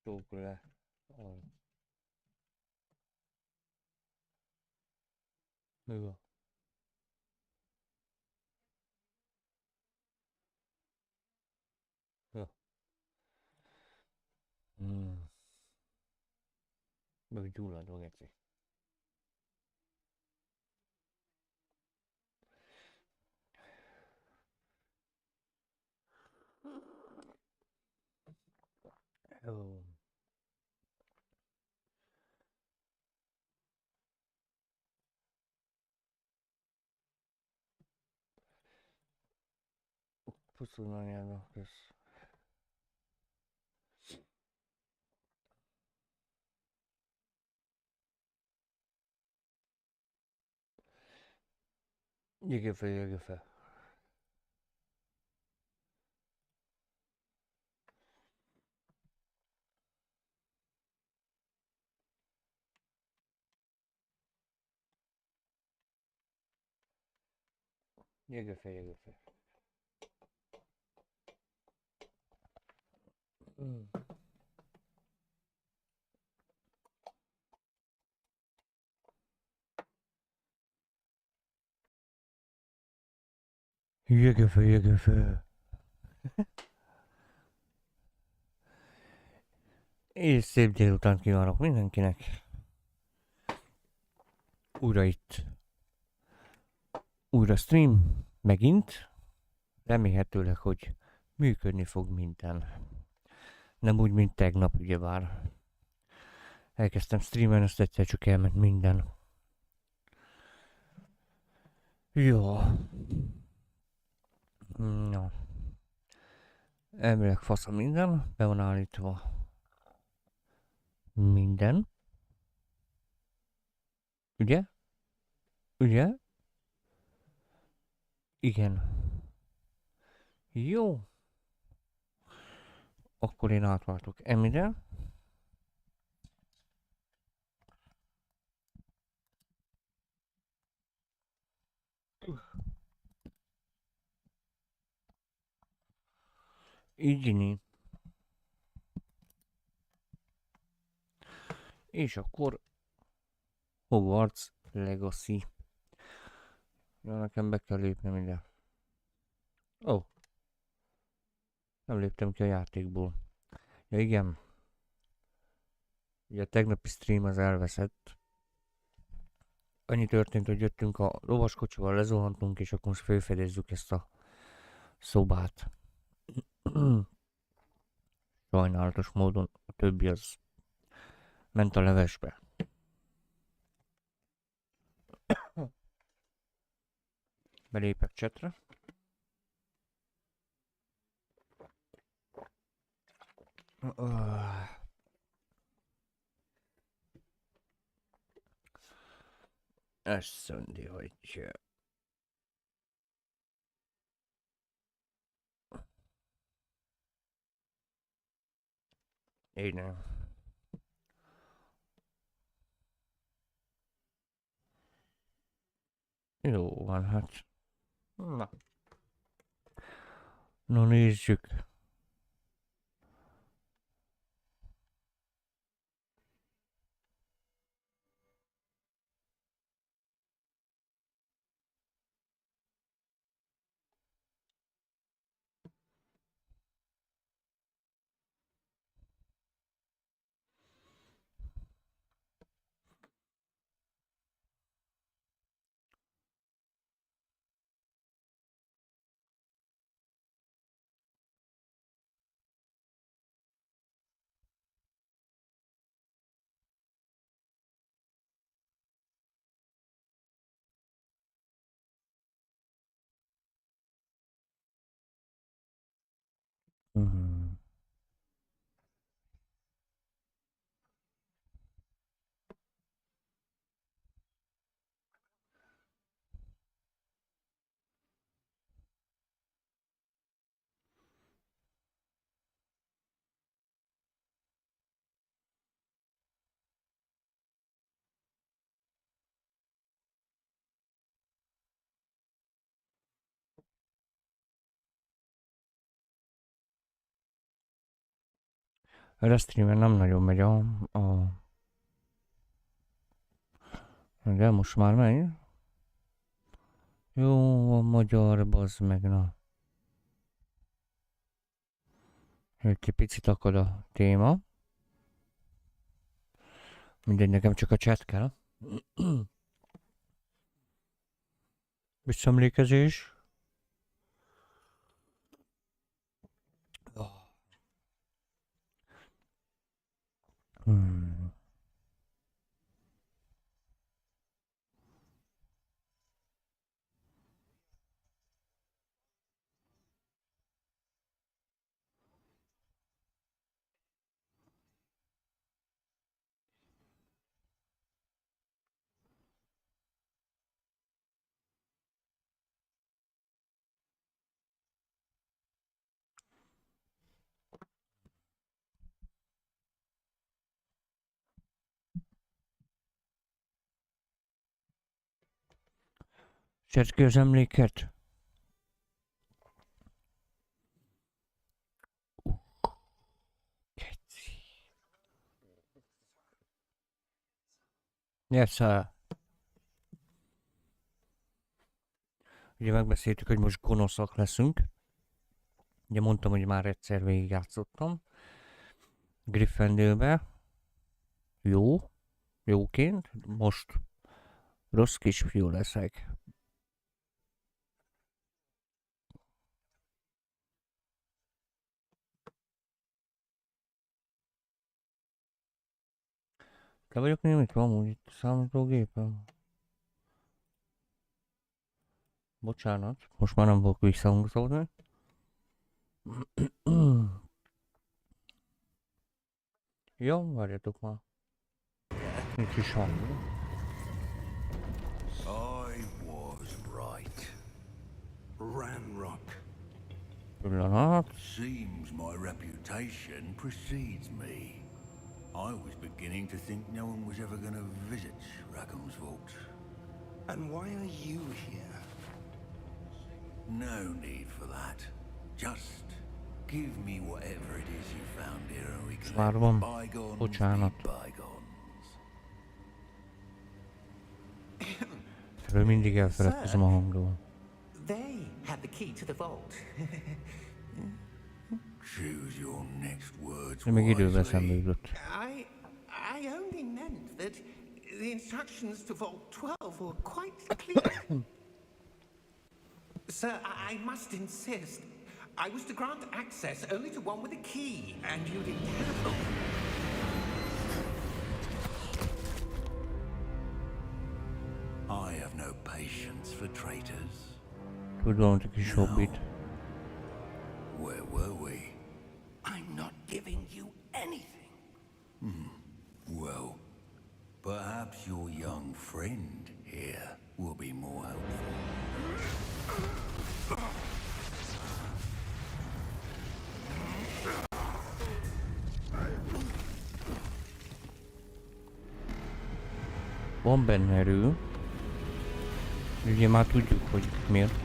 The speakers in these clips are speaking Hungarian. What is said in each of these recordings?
Csók le. Mi van? Ja. Meggyulladva, geci. Jó. Pusztul anyának, kösz. Jöjjön fel, jöjjön fel. Jöjjön fel, jöjjön fel. Jöjjön fel, jöjjön fel. És szép délután kívánok mindenkinek. Újra itt. Újra stream. Megint. Remélhetőleg, hogy működni fog minden. Nem úgy, mint tegnap, ugyebár. Elkezdtem streamelni, azt egyszer csak elment minden. Jó. Na. Elvileg fasz a minden. Be van állítva. Minden. Ugye? Ugye? Igen. Jó. Akkor én átváltok Emire. Így. És akkor Hogwarts Legacy. Ja, nekem be kell lépnem ide. Ó. Oh. Nem léptem ki a játékból. Ja igen. Ugye a tegnapi stream az elveszett. Annyi történt, hogy jöttünk a lovaskocsival, lezuhantunk, és akkor most felfedezzük ezt a szobát. Sajnálatos módon a többi az ment a levesbe. Belépek chatre. Ez szöndi, hogy így nem. Jó van, hát. Na. No, nézzük. A streamen nem nagyon megy de most már megy. Jó, a magyar, bazd meg, na. Egy picit akad a téma. Mindegy, nekem csak a chat kell. Visszaemlékezés. Szedd ki az emléket. Yes, ugye megbeszéltük, hogy most gonoszak leszünk. Ugye mondtam, hogy már egyszer végigjátszottam. Gryffindorbe. Jóként. Most rossz kisfiú leszek. Te vagyok némítva amúgy itt a számítógépen. Bocsánat, most már nem fogok visszahangzódni. Jó, várjatok már. Nincs is hang. I was right. Ranrock. Pillanat. Seems my reputation precedes me. I was beginning to think no one was ever going to visit Rackham's vault. And why are you here? No need for that. Just give me whatever it is you found here and we can let bygones Bocsánat. be bygones. Erről mindig elfeledkezem a hangról. They had the key to the vault. Choose your next words De még időben wisely. eszembe jutott. I only meant that the instructions to Vault 12 were quite clear. Sir, I must insist. I was to grant access only to one with a key, and you didn't have them. I have no patience for traitors. Tudom, hogy kis hobbit. Where were we? I'm not giving you anything. Well, perhaps your young friend here will be more helpful. Van benne erő. Ugye már tudjuk, hogy miért.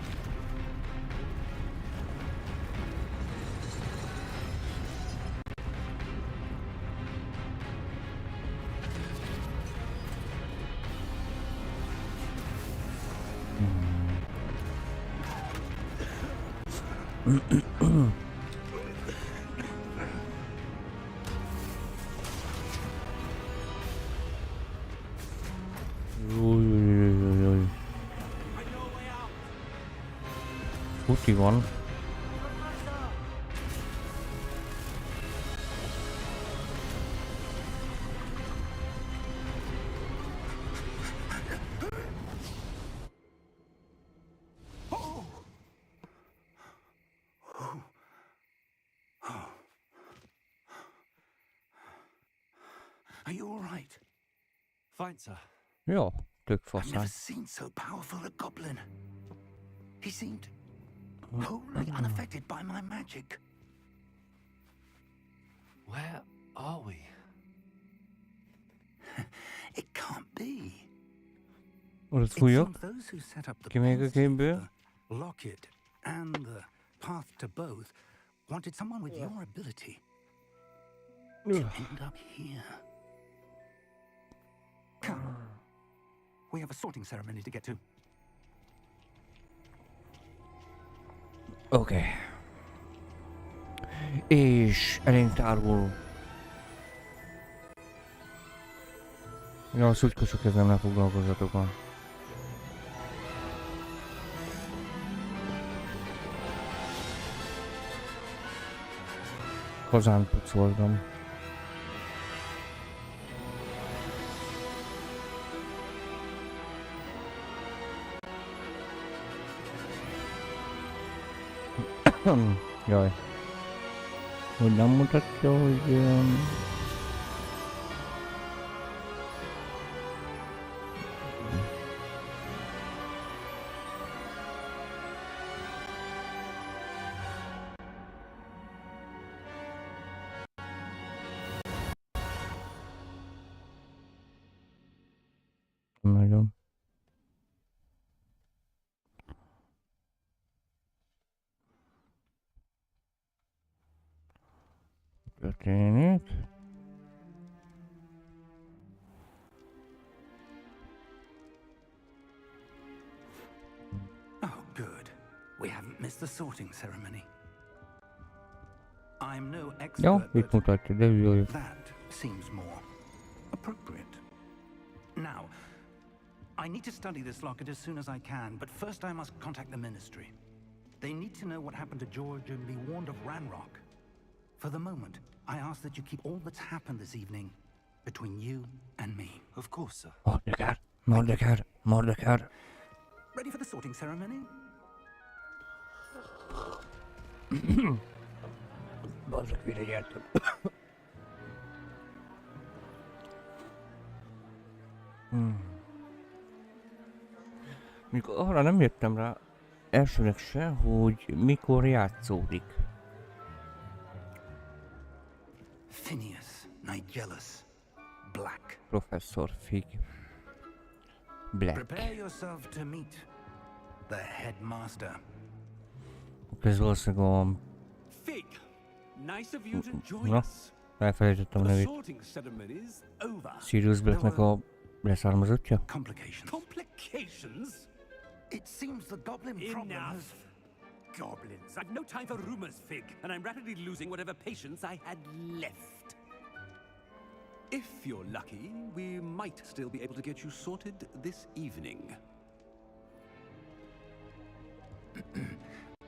Futi van. Are you all right? Fine, sir. Ja, tök I've never faszán. seen so powerful a goblin. He seemed wholly unaffected by my magic. Where are we? It can't be. Ott It fújok. seems those who set up the Ki még a posts, képből? the locket and the path to both wanted someone with your ability. end up here? Come. We have a sorting ceremony to get to. Oké. És elénk tárul. Ja, a szutykosok ezzel ne foglalkozzatok már. Kazán pucoltam. Jaj. Hogy nem mutatja, hogy... Nagyon. Történik. Oh, good. We haven't missed the sorting ceremony. I'm no Jó, expert, itt but mutatja, de jó. that seems more appropriate. Now, I need to study this locket as soon as I can, but first I must contact the Ministry. They need to know what happened to George and be warned of Ranrock. For the moment, I ask that you keep all that's happened this evening between you and me. Of course, sir. Mordekár, Mordekár, Mordekár. Ready for the sorting ceremony? Bazzak, mire gyertem. Mikor arra nem jöttem rá elsőnek se, hogy mikor játszódik. Phineas, Nigellus, Black. Professzor Fig. Black. Prepare yourself to meet the headmaster. Ez valószínűleg a... Fig, nice of you to join Na, us. elfelejtettem a The nevét. sorting ceremony is over. Sirius Blacknek a leszármazottja? Complications. Complications? It seems the goblin problem Enough. has... Goblins. I've no time for rumors, Fig, and I'm rapidly losing whatever patience I had left. If you're lucky, we might still be able to get you sorted this evening.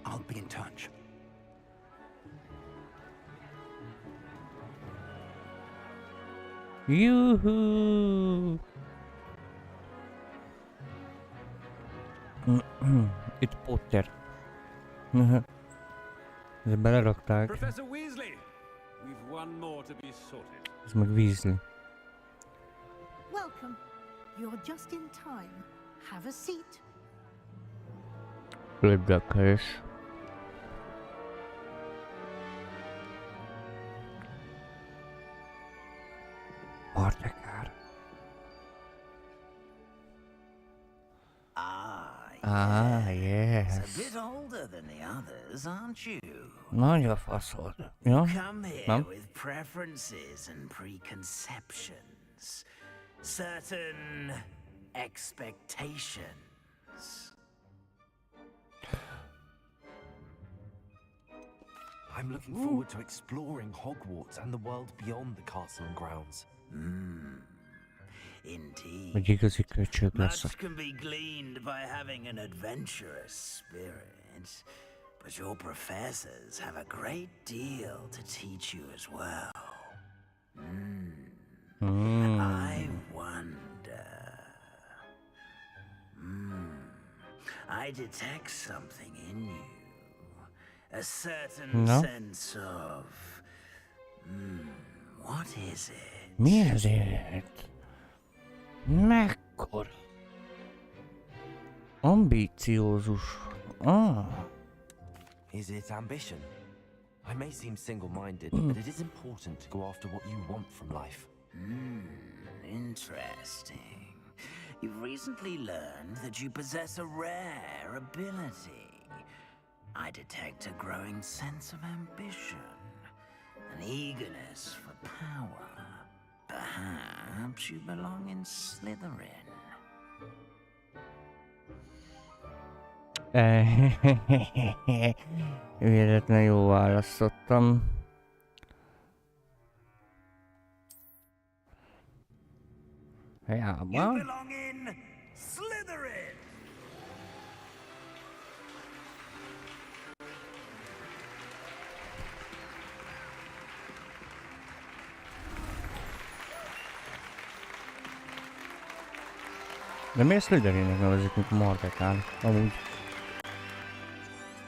I'll be in touch. Juhu! Itt Potter. Ezt belerakták. Professor Weasley, we've one more to be sorted. Ez meg Weasley. Welcome. You're just in time. Have a seat. Érdekes. Mordekár. Yes. A bit older than the others, aren't you? Nagy a faszod. Ja? Come here Nem? with preferences and preconceptions. Certain expectations. I'm looking forward to exploring Hogwarts and the world beyond the castle and grounds. Indeed. Egy igazi köcsög lesz. Much can be gleaned by having an adventurous spirit, but your professors have a great deal to teach you as well. I wonder. I detect something in you. A certain No. sense of... what is it? Mi ezért? Mekkora? Ambíciózus. Is it ambition? I may seem single-minded, but it is important to go after what you want from life. Interesting. You've recently learned that you possess a rare ability. I detect a growing sense of ambition, an eagerness for power. Perhaps you belong in Slytherin. Véletlen jó választottam. You Hiába. belong in Slytherin! De miért Slytherinnek nevezik, mint Mordekán? Amúgy.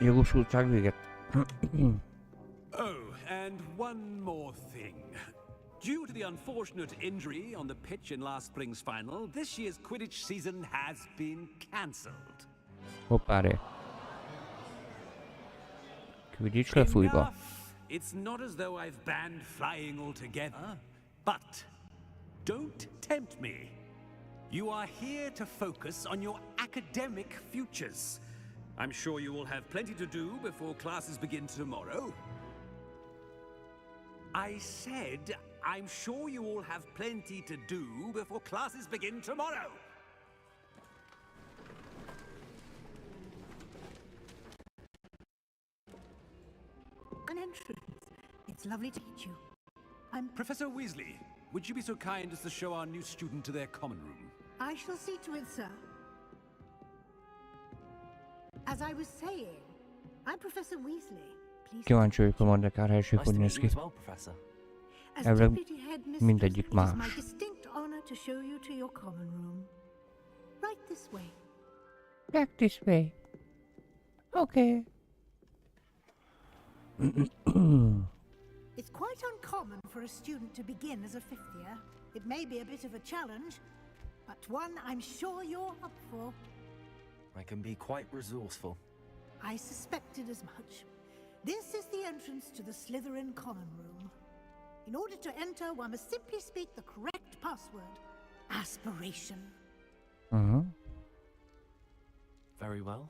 Jogosultság véget. Oh, and one more thing. Due to the unfortunate injury on the pitch in last spring's final, this year's Quidditch season has been cancelled. Hoppáré. Quidditch lefújva. Enough. It's not as though I've banned flying altogether, but don't tempt me. You are here to focus on your academic futures. I'm sure you will have plenty to do before classes begin tomorrow. I said, I'm sure you all have plenty to do before classes begin tomorrow. An entrance. It's lovely to meet you. I'm... Professor Weasley, would you be so kind as to show our new student to their common room? I shall see to it, sir. As I was saying, I'm Professor Weasley. Please... Kíváncsi vagyok a Mordekár helyiség, Nice hogy to néz meet you ki. as well, Professor. As Elvileg Deputy Headmistress, mindegyik it is my más. distinct honor to show you to your common room. Right this way. Back this way. Okay. It's quite uncommon for a student to begin as a fifth year. It may be a bit of a challenge, but one I'm sure you're up for. I can be quite resourceful. I suspected as much. This is the entrance to the Slytherin common room. In order to enter, one must simply speak the correct password. Aspiration. Very well.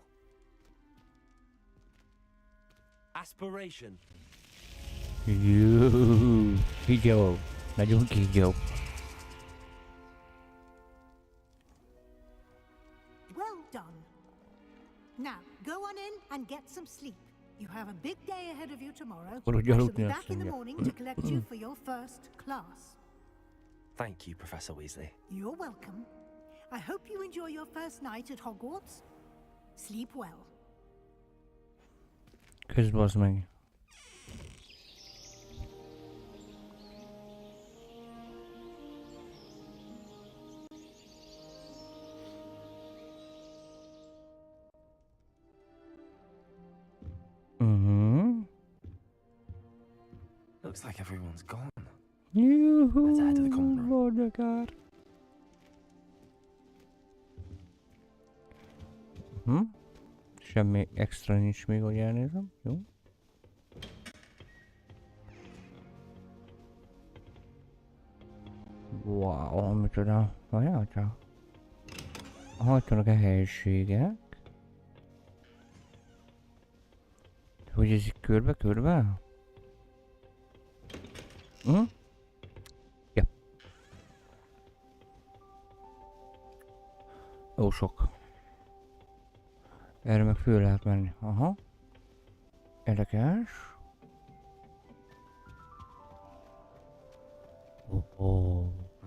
Aspiration. Jó. Kígyó. Nagyon kígyó. Well done. Now, go on in and get some sleep. You have a big day ahead of you tomorrow. Akkor I úgy shall aludni be azt back in the mondja. morning to collect you for your first class. Thank you, Professor Weasley. You're welcome. I hope you enjoy your first night at Hogwarts. Sleep well. Közbazd meg. Looks like everyone's gone. Juhu, Let's head to the common room. Mordekár. Semmi extra nincs még, hogy elnézem. Jó. Wow, micsoda. Várjál. Hajtanak a helyiségek. Hogy ez így körbe-körbe? Ja. Ó, sok. Erre meg föl lehet menni. Aha. Érdekes.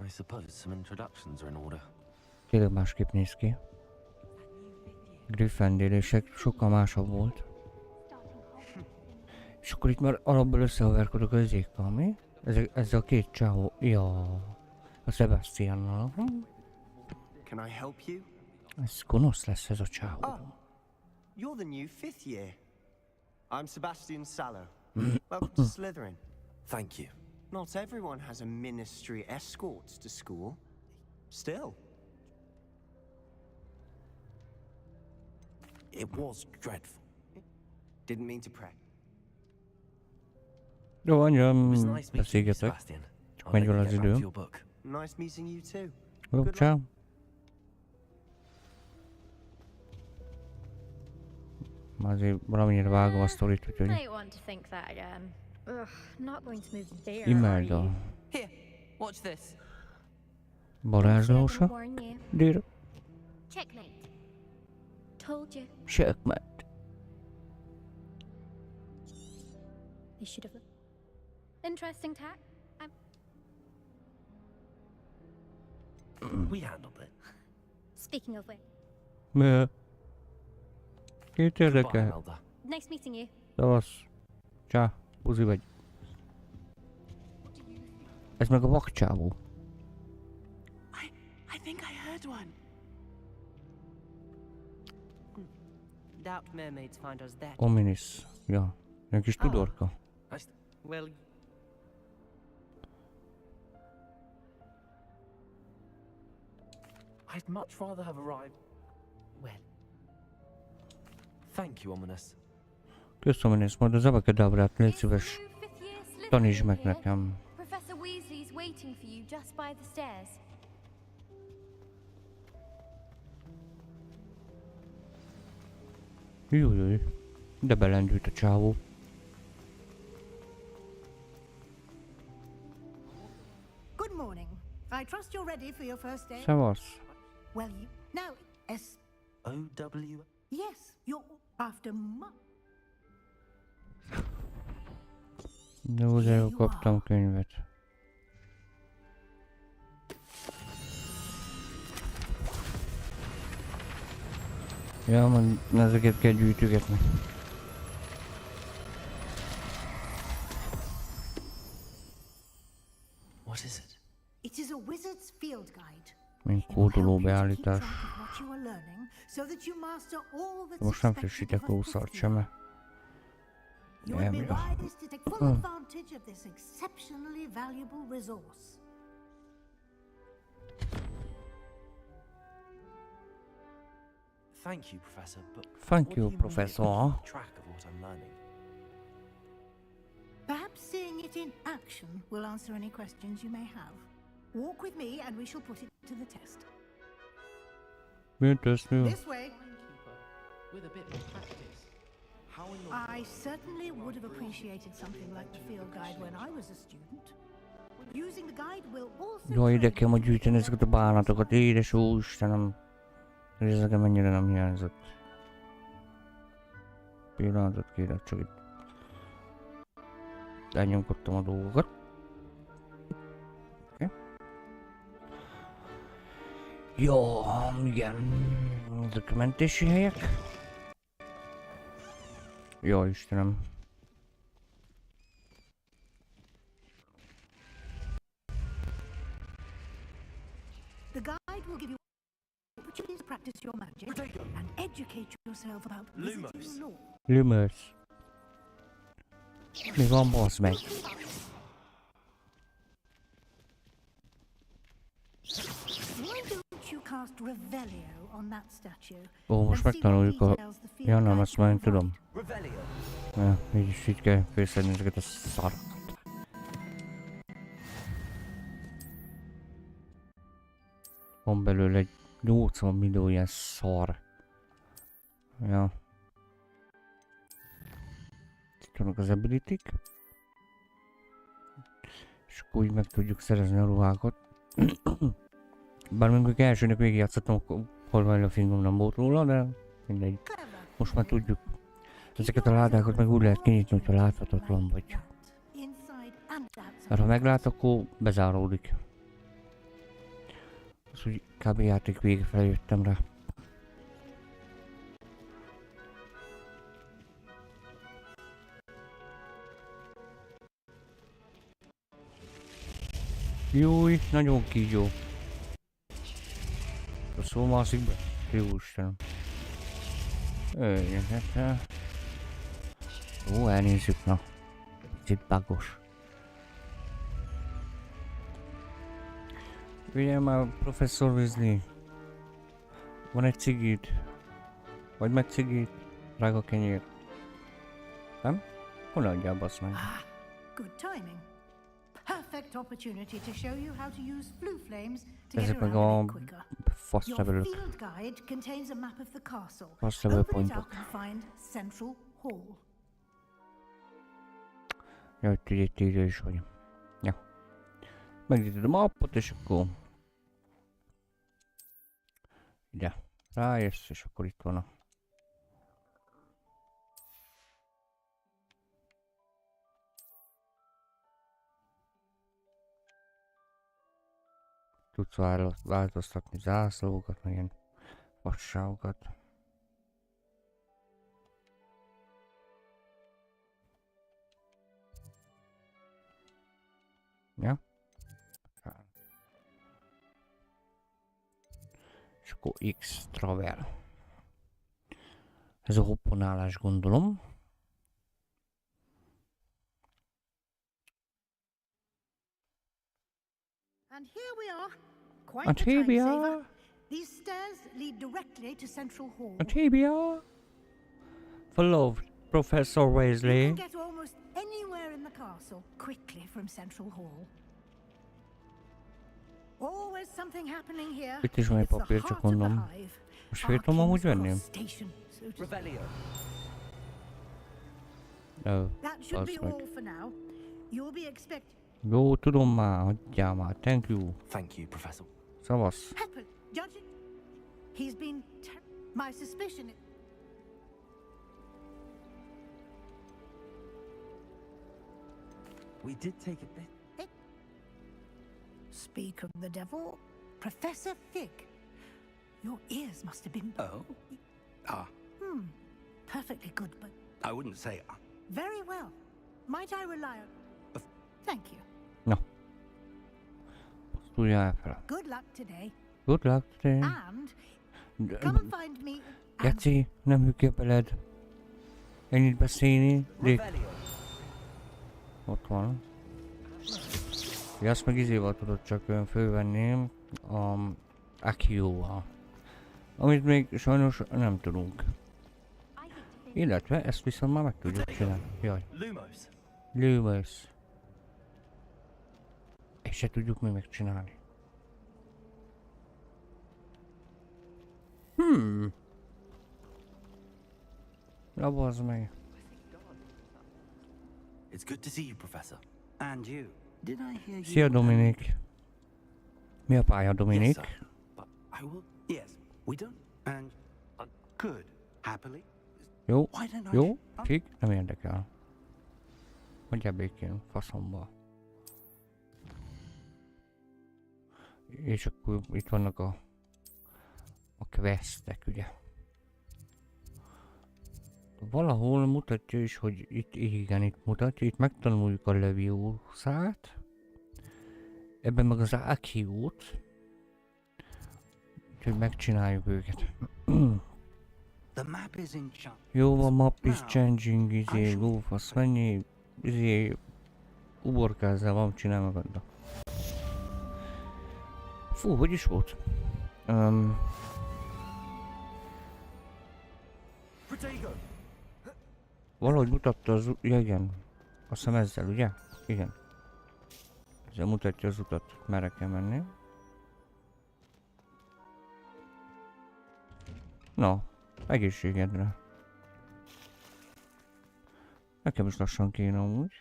I suppose some introductions are in order. Tényleg másképp néz ki. Gryffindorések sokkal másabb volt. És akkor itt már alapból összehaverkodok az izékkal, mi? Ez a két csávó. Ja. A Sebastiannal. Can I help you? Ez gonosz lesz ez a csávó. Oh, you're the new fifth year. I'm Sebastian Sallow. Welcome to Slytherin. Thank you. Not everyone has a ministry escort to school. Still. It was dreadful. Didn't mean to pry. Jó, annyira It was nice meeting you, beszélgetek. Sebastian. Csak I'll let menj you vele get az back to idő. your book. Nice meeting you too. Jó, Good ciao. Már azért valamennyire vágom a sztorit, úgyhogy Might want to think that again. Ugh, not going to move there. are you? imádom. Here, watch this. Varázslósa. Warn you. Dir. Checkmate. Told you. Checkmate. They should have. Interesting tack. We handled it. Speaking of which, Mert... Két Goodbye, érdekel. Elder. nice meeting you. Szavasz. Csá, buzi vagy. Ez meg a vakcsávó. I think I heard one. Doubt mermaids find us dead. Ominis. Ja. Ilyen kis tudorka. Well, I'd much rather have arrived. well. Thank you, Ominous. Köszönöm, Ominis. Majd az abakadabrát légy It's szíves. new fifth year Slytherin Tanítsd meg here. nekem. Professor Weasley's waiting for you just by the stairs. Jújjúj. De belendült a csávó. Good morning. I trust you're ready for your first day. Szevasz. Well, you now, O.W. yes, you're after Jó, de jó, kaptam könyvet. Ja, man, ezeket kell gyűjtögetni. What is it? It is a wizard's field guide. Mint It will kódoló help you to keep beállítás. track of what you are learning, so that you master all that's Most nem expected frissítek of a lószart fifth sem, year. mert You would be nem jó. wise to take full advantage of this exceptionally valuable resource. Thank you, Professor, but Thank what do you, you mean it Professor. will keep track of what I'm learning? Perhaps seeing it in action will answer any questions you may have. Walk with me and we shall put it to the test. Miért ezt mi? This way. I certainly would have appreciated something like the field guide when I was a student. Using the guide will also Jaj, ide train kell majd gyűjteni ezeket a bánatokat. Édes ó, Istenem. Ez nekem mennyire nem hiányzott. Pillanatot kérek, csak itt elnyomkodtam a dolgokat. Okay. Jó, igen. Ezek a mentési helyek. Jó, Istenem. The guide will give you opportunities to practice your magic and educate yourself about visiting law. Lumos. Mi van, bassz meg? Why don't you cast Revelio on that statue? Ó, most and see what megtanuljuk a... details the field Ja, nem, guide ezt már én provide? tudom. Revelio. Ja, így kell félszedni ezeket a szarokat. Van belőle egy 80 millió ilyen szar. Ja. Itt vannak az ability-k. És akkor úgy meg tudjuk szerezni a ruhákat. Bár még elsőnek végigjátszottam, akkor Holvájla fingom nem volt róla, de mindegy. Most már tudjuk. Ezeket a ládákat meg úgy lehet kinyitni, hogyha láthatatlan vagy. Mert ha meglát, akkor bezáródik. Az úgy kb. Játék vége felé jöttem rá. Júj, nagyon kígyó. A szó mászik be. Jó Istenem. Ó, elnézzük, na. Picit bagos. Ugye már Professor Weasley. Van egy cigit. Vagy meg cigit. Drága kenyér. Nem? Hol adjál, basz meg? Good timing. Perfect opportunity to show you how to use flue flames to get Ezek meg around a a bit quicker. fast Your levelők. field guide contains a map of the castle. Fast level Open it pointok. up and find Central Hall. Jaj, itt egy írja is vagy. Ja. Megnyitod a mappot és akkor Ide. Rájössz, és akkor itt van a... Tudsz változtatni zászlókat, meg ilyen fasságokat. Ja? És akkor X travel. Ez a hopponálás, gondolom. And here we are. Quite And the here we time saver. are. These stairs lead directly to Central Hall. And here we are. Full of Professor You Weasley. can get almost anywhere in the castle quickly from Central Hall. Always something happening here. Itt is van egy It's the papír, csak heart of the mondom. hive. Most Our féltom amúgy King's Cross venném. station, so to Revelio. Jó, That should az be meg. all for now. You'll be expected. Jó, tudom már, hagyjál már. Thank you. Thank you, Professor. Szavasz. Pepper, judging. He's been. My suspicion. We did take a bit. Speak of the devil, Professor Fig. Your ears must have been. Oh? Ah, Perfectly good, but I wouldn't say. very well. Might I rely on? Thank you. Na. Pusztuljál fel. Good luck today. Good luck today. And come and find me. And Geci, nem hükképeled. Ennyit beszélni. Dick. Revelio. Ott van. Ja, azt meg izéval tudod csak fölvenni. Accio-val. Amit még sajnos nem tudunk. Illetve ezt viszont már meg tudjuk csinálni. Jaj. Lumos. Lumos. Ezt se tudjuk mi megcsinálni. Na bazd meg. It's good to see you, Professor. And you. Did I hear you? Szia Dominik. Mi a pálya, Dominik? Yes, sir. But I will. Yes, we don't. And. Good. Happily. Jó? Why don't I? Jó? Csík? Nem érdekel. Hagyjál békén, faszomba. És akkor itt vannak a questek, ugye. Valahol mutatja is, hogy itt igen, itt mutatja, itt megtanuljuk a Leviosa-t. Ebben meg az Accio-t. Úgyhogy megcsináljuk őket. The map is in charge. Jó, a map is changing, izé, lófasz, mennyi, izé, uborkázzál van, csinál magadnak. Fú, hogy is volt? Protego. Valahogy mutatta az ja, igen. Azt hiszem ezzel, ugye? Igen. Ezzel mutatja az utat, merre kell menni. Na, egészségedre. Nekem is lassan kéne amúgy.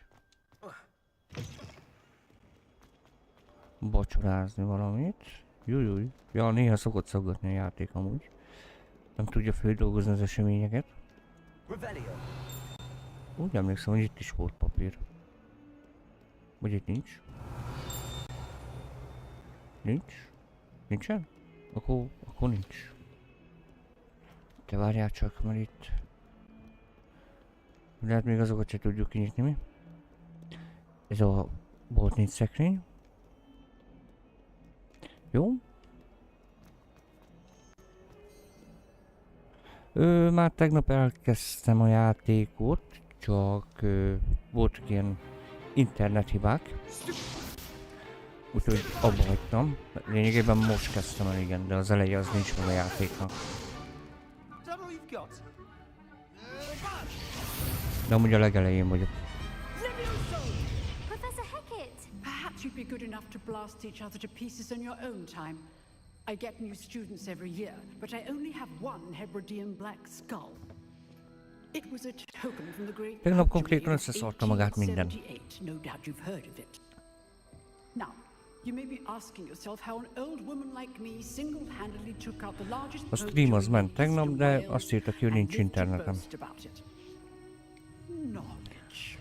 Bacsorázni valamit. Jújjúj. Ja, néha szokott szaggatni a játék amúgy. Nem tudja földolgozni az eseményeket. Revelio. Úgy emlékszem, hogy itt is volt papír. Vagy itt nincs? Nincs? Nincsen? Akkor nincs. Te várjál csak, mert itt... Lehet még azokat se tudjuk kinyitni, mi? Ez a boltnit szekrény. Jó? Már tegnap elkezdtem a játékot, csak voltak ilyen internethibák. Úgyhogy abba hagytam. Lényegében most kezdtem el, igen, de az eleje az nincs meg a játéknak. De amúgy a legelején vagyok. Professor Hecat! Perhaps you'd be good enough to blast each other to pieces in your own time. I get new students every year, but I only have one Hebridean black skull. It was a token from the great Tegnap victory konkrétan of összeszarta magát minden. 1878. No doubt you've heard of it. Now, You may be asking yourself how an old woman like me single-handedly took out the largest A stream az ment tegnap, de azt írta ki, hogy nincs and lived to internetem. boast about it. Knowledge.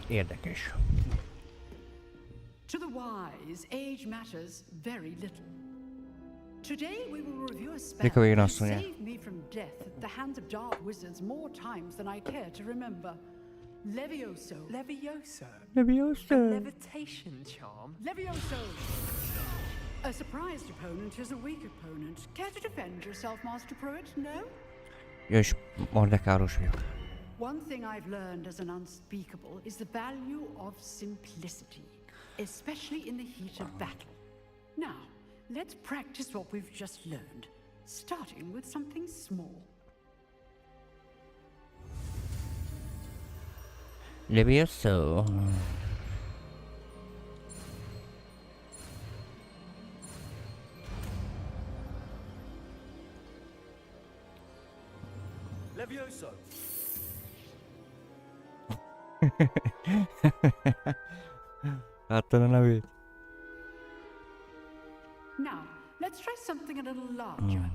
Érdekes. To the wise, age matters very little. Today we will review a spell Végén that azt mondja. saved me from death at the hands of dark wizards more times than I care to remember. Levioso. Levioso? Levioso. Levitation charm? Levioso! A surprised opponent is a weak opponent. Care to defend yourself, Master Pruitt? No? Ja, és Mardekáros vagyok. One thing I've learned as an unspeakable is the value of simplicity, especially in the heat of battle. Now, let's practice what we've just learned, starting with something small. Levioso. Levioso. Láttad a nevét? Now, let's try something a little larger.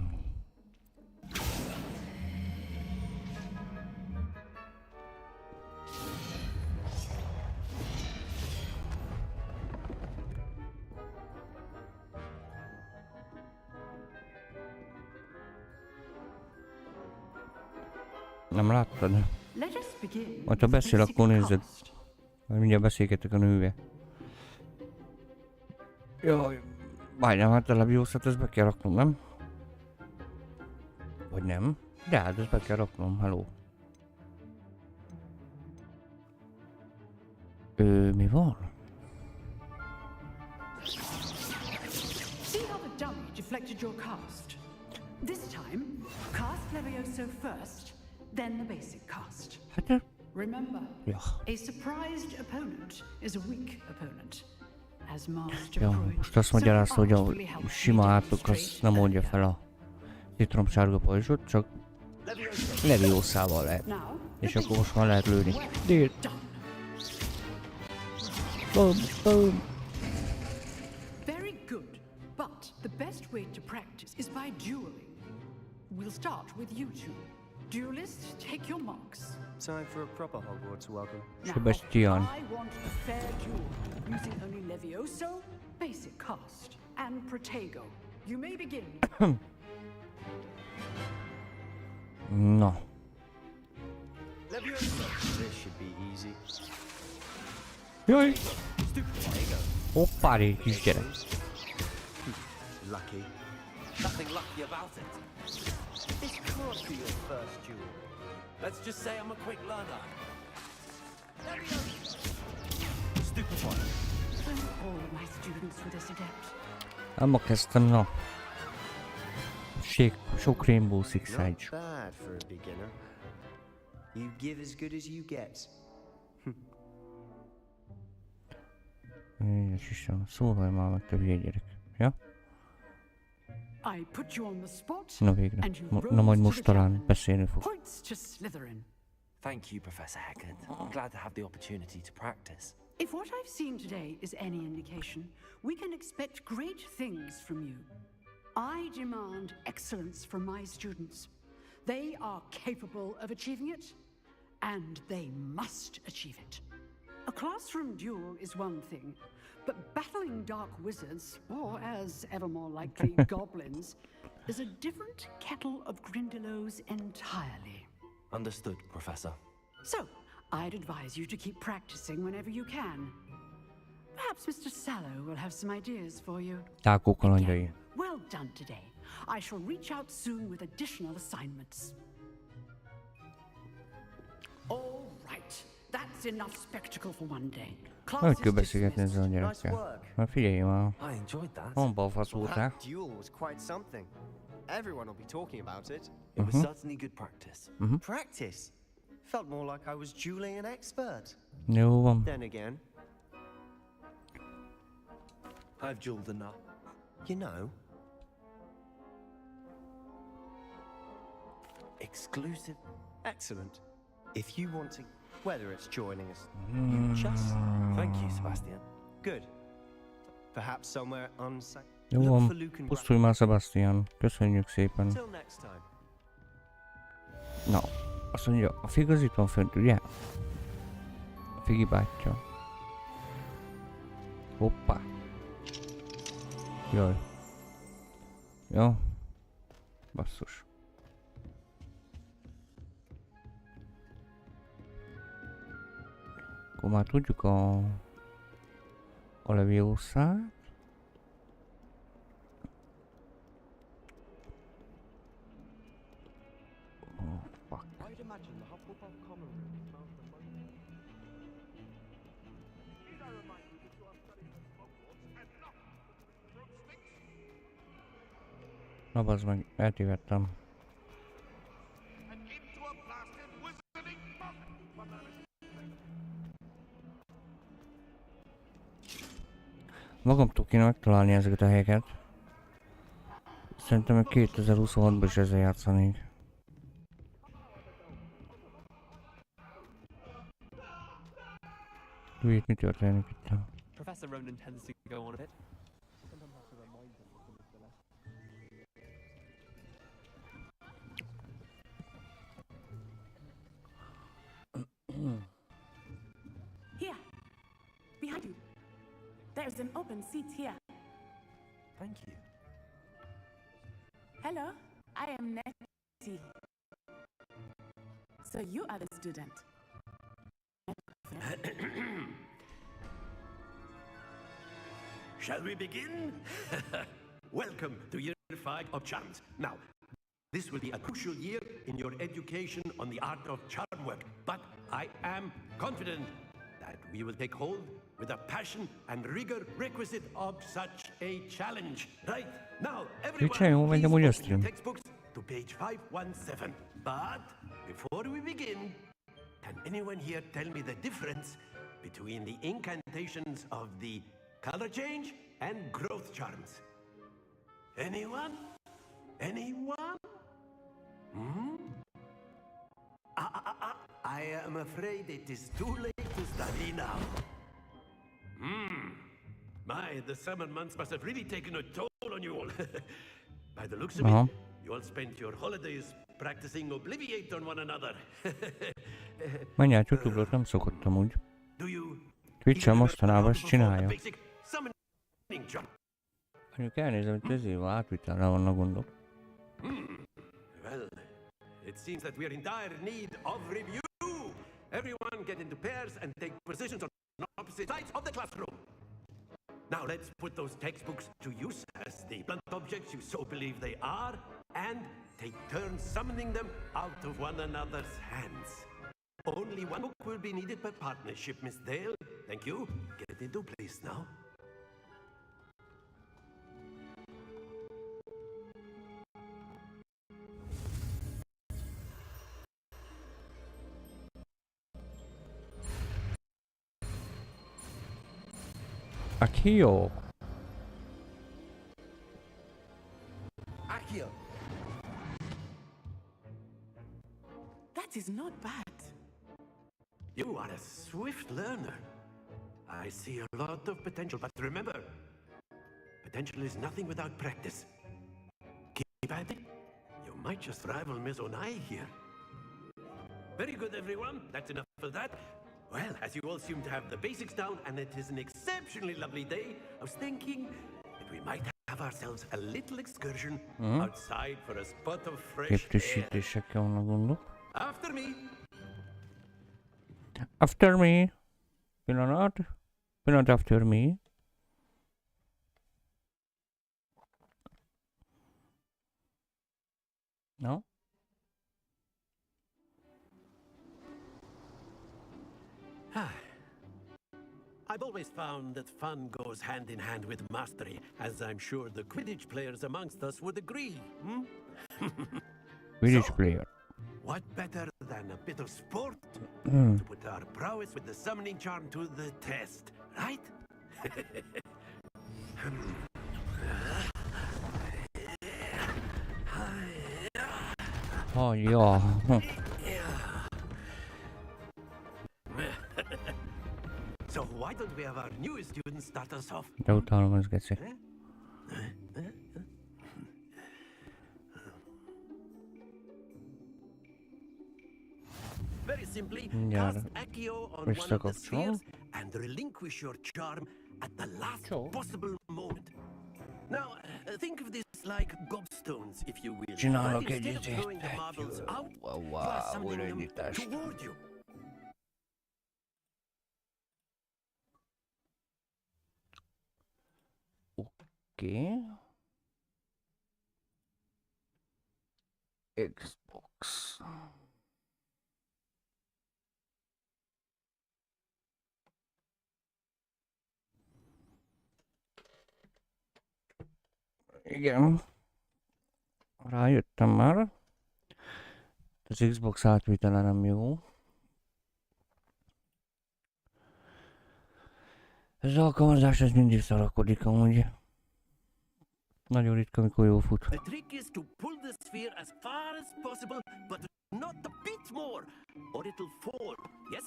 Nem láttad? Let us begin. Majd ha beszél, akkor nézzed. Majd mindjárt beszélgetek a nővel. Jaj, várjál, hát a Leviosa-t ezt be kell raknom, nem? Vagy nem? De hát ezt be kell raknom, hello. Mi van? See how the dummy deflected your cast. This time, cast Levioso first, then the basic cast. Hát Remember, ja. a surprised opponent is a weak opponent. As Master Ja, Pruitt most azt magyarázta, hogy a sima átok az nem oldja fel a citromsárga pajzsot, csak Leviosával lehet. És akkor most már lehet lőni. Dél. Boom, boom. Very good, but the best way to practice is by dueling. We'll start with you two. Duelists, take your marks. Time for a proper Hogwarts welcome. Sebastian. I want a fair duel, using only Levioso, basic cast, and Protego. You may begin. Na. This should be easy. Jaj! Hoppári, kisgyerek. Lucky. Nothing lucky about it. This can't be your first duel. Let's just say I'm a quick learner. Stupefied. All my students were this adept. Nem kezdtem, na. Sok Rainbow Six Siege. Not bad for a beginner. You give as good as you get. Jézus Isten, szóval már meg te hülye gyerek. Ja? I put you on the spot, Na végre. and you Na majd rose most to the talán challenge. beszélni fog. Points to Slytherin. Thank you, Professor Haggard. I'm glad to have the opportunity to practice. If what I've seen today is any indication, we can expect great things from you. I demand excellence from my students. They are capable of achieving it, and they must achieve it. A classroom duel is one thing, but battling dark wizards, or as ever more likely, goblins, is a different kettle of Grindylows entirely. Understood, Professor. So, I'd advise you to keep practicing whenever you can. Perhaps Mr. Sallow will have some ideas for you. Tákó kalandjai. Well done today. I shall reach out soon with additional assignments. All right. That's enough spectacle for one day. Hogy kell beszélgetni ezzel a gyerekkel? Na figyelj már. I enjoyed that. Honnan fasz voltál? That duel was quite something. Everyone will be talking about it. It was certainly good practice. Practice? Felt more like I was dueling an expert. Jó van. Then again, I've dueled enough. you know, Exclusive. excellent. If you want to, whether it's joining us, You just. Thank you, Sebastian. good. Perhaps somewhere unsafe. Jó Look van, for Luke and pusztulj már, Sebastian. Köszönjük szépen. Till next time. Na, azt mondja, a fig az itt van fönt, ugye? A Figi bátyja. Hoppá. Jaj. Jó. Basszus. Akkor már tudjuk a Leviosa-t. Oh, fuck. I'd imagine the Hufflepuff common room smells the most. Na bazd meg, eltévedtem. Magamtól kéne megtalálni ezeket a helyeket. Szerintem 2026-ban is ezzel játszanék. Itt mi történik itt? Professor Ronan tends to go on a bit. Here, behind you. There's an open seat here. Thank you. Hello, I am Nettie. So you are the student. Shall we begin? Welcome to Year 5 of Charms. Now, this will be a crucial year in your education on the art of charm work, but I am confident that we will take hold with the passion and rigor requisite of such a challenge. Right, now, everyone, please open your textbooks to page 517. But before we begin, can anyone here tell me the difference between the incantations of the color change and growth charms? Anyone? Anyone? Hmm? I am afraid it is too late to study now. My, the summer months must have really taken a toll on you all. By the looks of it, you all spent your holidays practicing Obliviate on one another. Menját YouTube-ra nem szokott amúgy. Twitch-en mostanában ezt csinálja. Mondjuk elnézem, hogy ezért átvitelre vannak gondok. Well, it seems that we are in dire need of review. Everyone get into pairs and take positions on opposite sides of the classroom. Now let's put those textbooks to use as the blunt objects you so believe they are, and take turns summoning them out of one another's hands. Only one book will be needed per partnership, Miss Dale. Thank you. Get into place now. Akio. Akio. That is not bad. You are a swift learner. I see a lot of potential, but remember, potential is nothing without practice. Keep at it. You might just rival Miss Onai here. Very good, everyone. That's enough of that. Well, as you all seem to have the basics down, and it is an exceptionally lovely day, I was thinking that we might have ourselves a little excursion outside for a spot of fresh air. Képtésítésekkel vannak gondok. After me. After me. Pillanat. Pillanat after me. No? I've always found that fun goes hand in hand with mastery, as I'm sure the Quidditch players amongst us would agree. Quidditch player. What better than a bit of sport to put our prowess with the summoning charm to the test, right? Oh, yeah. So why don't we have our newest student can start us off. De utálom az geci. Very simply, Mindjárt cast Accio on one of the visszakapcsolom. spheres and relinquish your charm at the last possible moment. Now, think of this like gobstones, if you will. Csinálok But egy instead of izét. throwing the marbles out, you are summoning them Újraindítást. toward you. Oké. Xbox. Igen. Rájöttem már. Az Xbox átvitele nem jó. Ez az alkalmazás ez mindig szarakodik amúgy. Nagyon ritka, amikor jól fut. The trick is to pull the sphere as far as possible, but not a bit more, or it'll fall. Yes?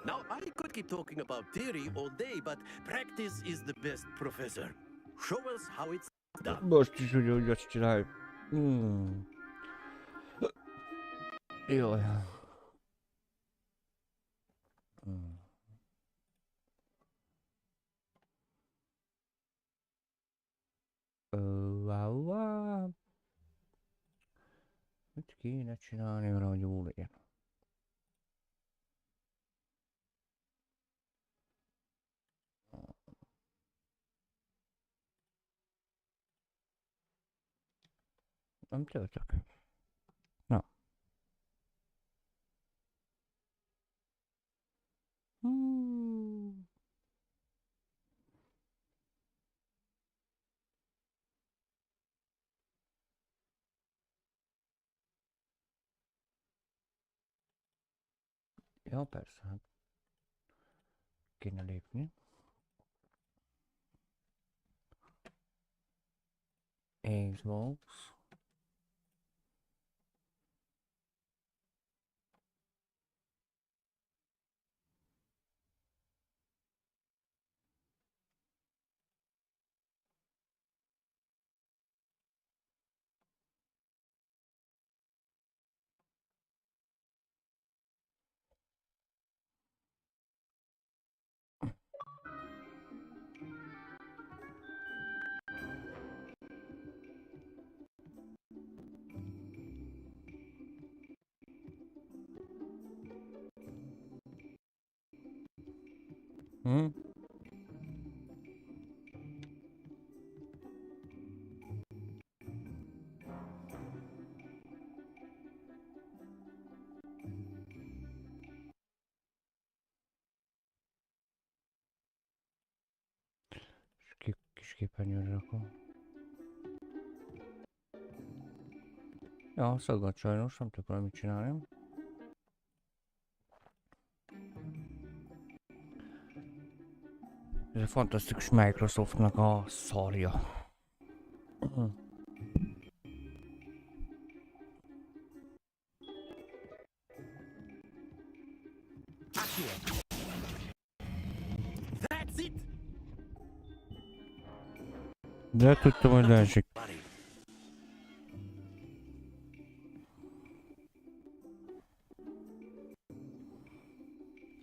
Now, I could keep talking about theory all day, but practice is the best, Professor. Show us how it's done. Most is ugyanúgy azt csináljuk. Jaj. Mit kéne csinálni arra, hogy jó legyen? Nem töltök. Na. Ja, persze, hát kéne lépni. Xbox. Kis képernyőre rakom. Ja, szaggat sajnos, nem tudok valamit csinálni. Ez a fantasztikus Microsoftnak a szarja. That's it! De tudtam, hogy leesik.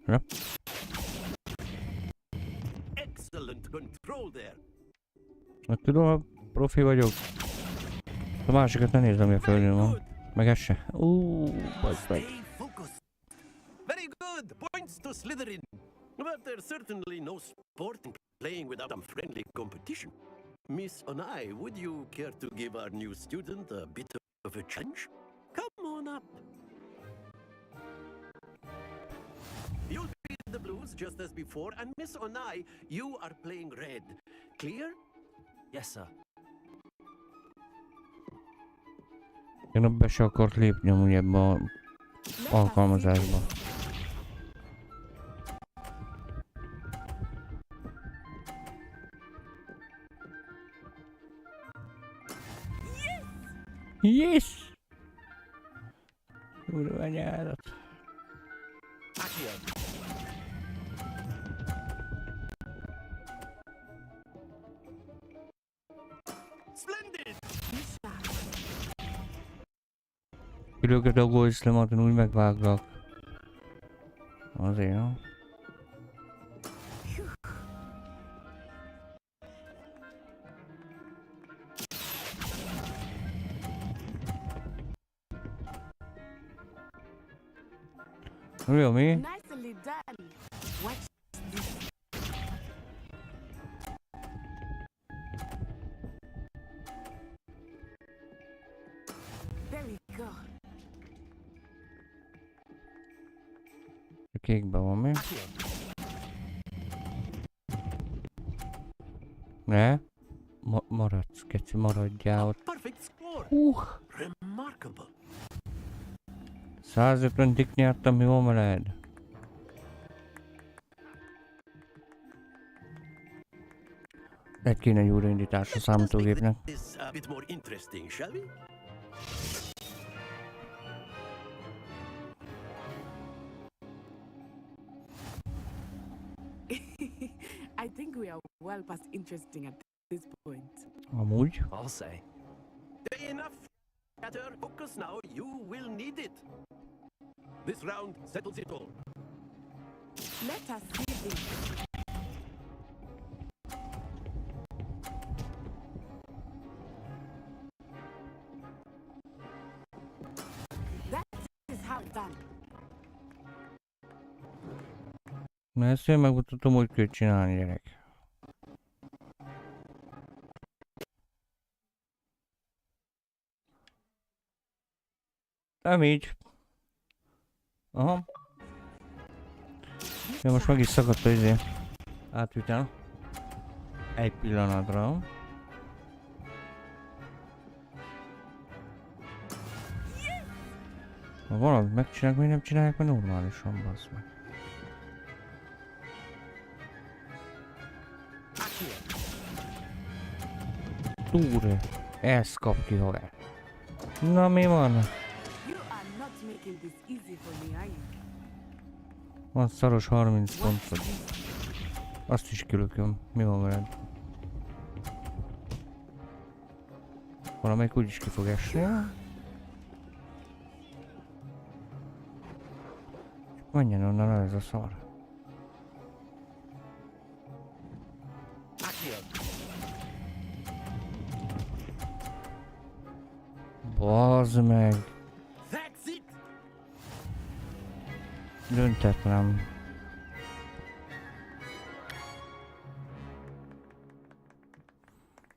Ja. Excellent control there. Hát tudom, profi vagyok. A másikat ne nézem, hogy a földön van. Meg ez se. Bazd meg. Very good! Points to Slytherin. But there's certainly no sport in playing without some friendly competition. Miss Onai, would you care to give our new student a bit of a challenge? Come on up. You'll be in the blues just as before, and Miss Onai, you are playing red. Clear? Yes, sir. Én be se akart lépni amúgy ebbe az alkalmazásba. Yes! Kurva anyádat. Kilőket a gólyszlemat, úgy megváglak. Azért, no? Jó, mi? Nicely done. Watch this. There we go. A kékben van mi? Ne? Maradsz, keci, maradjál ott. Perfect score. Remarkable. 150 tik nyertem, mi van veled? Egy kéne egy újraindítás a számítógépnek. This a bit more interesting, shall we? I think we are well past interesting at this point. Amúgy? I'll say. Enough chatter. Focus now. You will need it. This round settles it all. Let us see this. That is how it's done. Na ezt én megmutatom, hogy kell csinálni, gyerek. Nem így. Aha. Ja, most meg is szakadt az izé. Átvitel. Egy pillanatra. Ha valamit megcsinálják, miért nem csinálják meg normálisan, bassz meg. Túr, ezt kap ki, haver. Na mi van? You are not making this easy for me, are you? Van szaros 30 pontod. Azt is kilököm. Mi van veled? Valamelyik úgyis ki fog esni. Menjen onnan el ez a szar. Bazd meg! Döntetlen.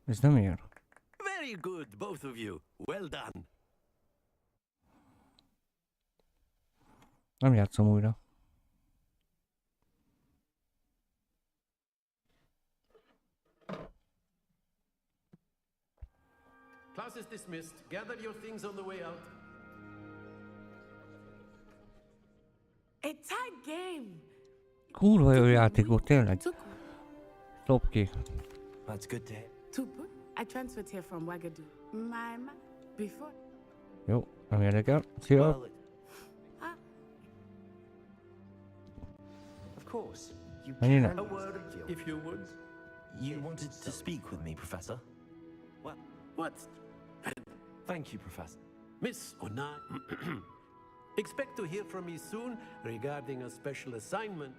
Ez nem ér. Very good, both of you. Well done. Nem játszom újra. Class is dismissed. Gather your things on the way out. A tight game. Kurva jó játékot, tényleg. Top ki. That's good to hear. Tupu, I transferred here from Wagadu. Mama, before. Jó, nem érdekel. Szia! Of course. You Menj innen. A word, if you would. You wanted to speak with me, Professor? What? Thank you, Professor. Miss Onai, expect to hear from me soon regarding a special assignment.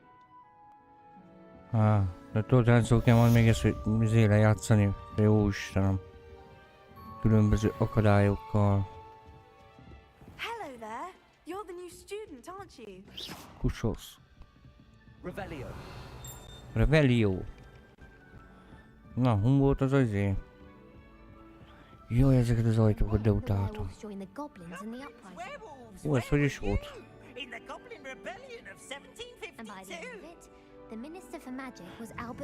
De tudod, hányszor kell majd még ezt, hogy zéle játszani? De jó Istenem. Különböző akadályokkal. Hello there. You're the new student, aren't you? Kusos. Revelio. Revelio. Na, hon volt az izé? Jaj, ezeket az ajtókat deutáltam. Ó, ez hogy is volt?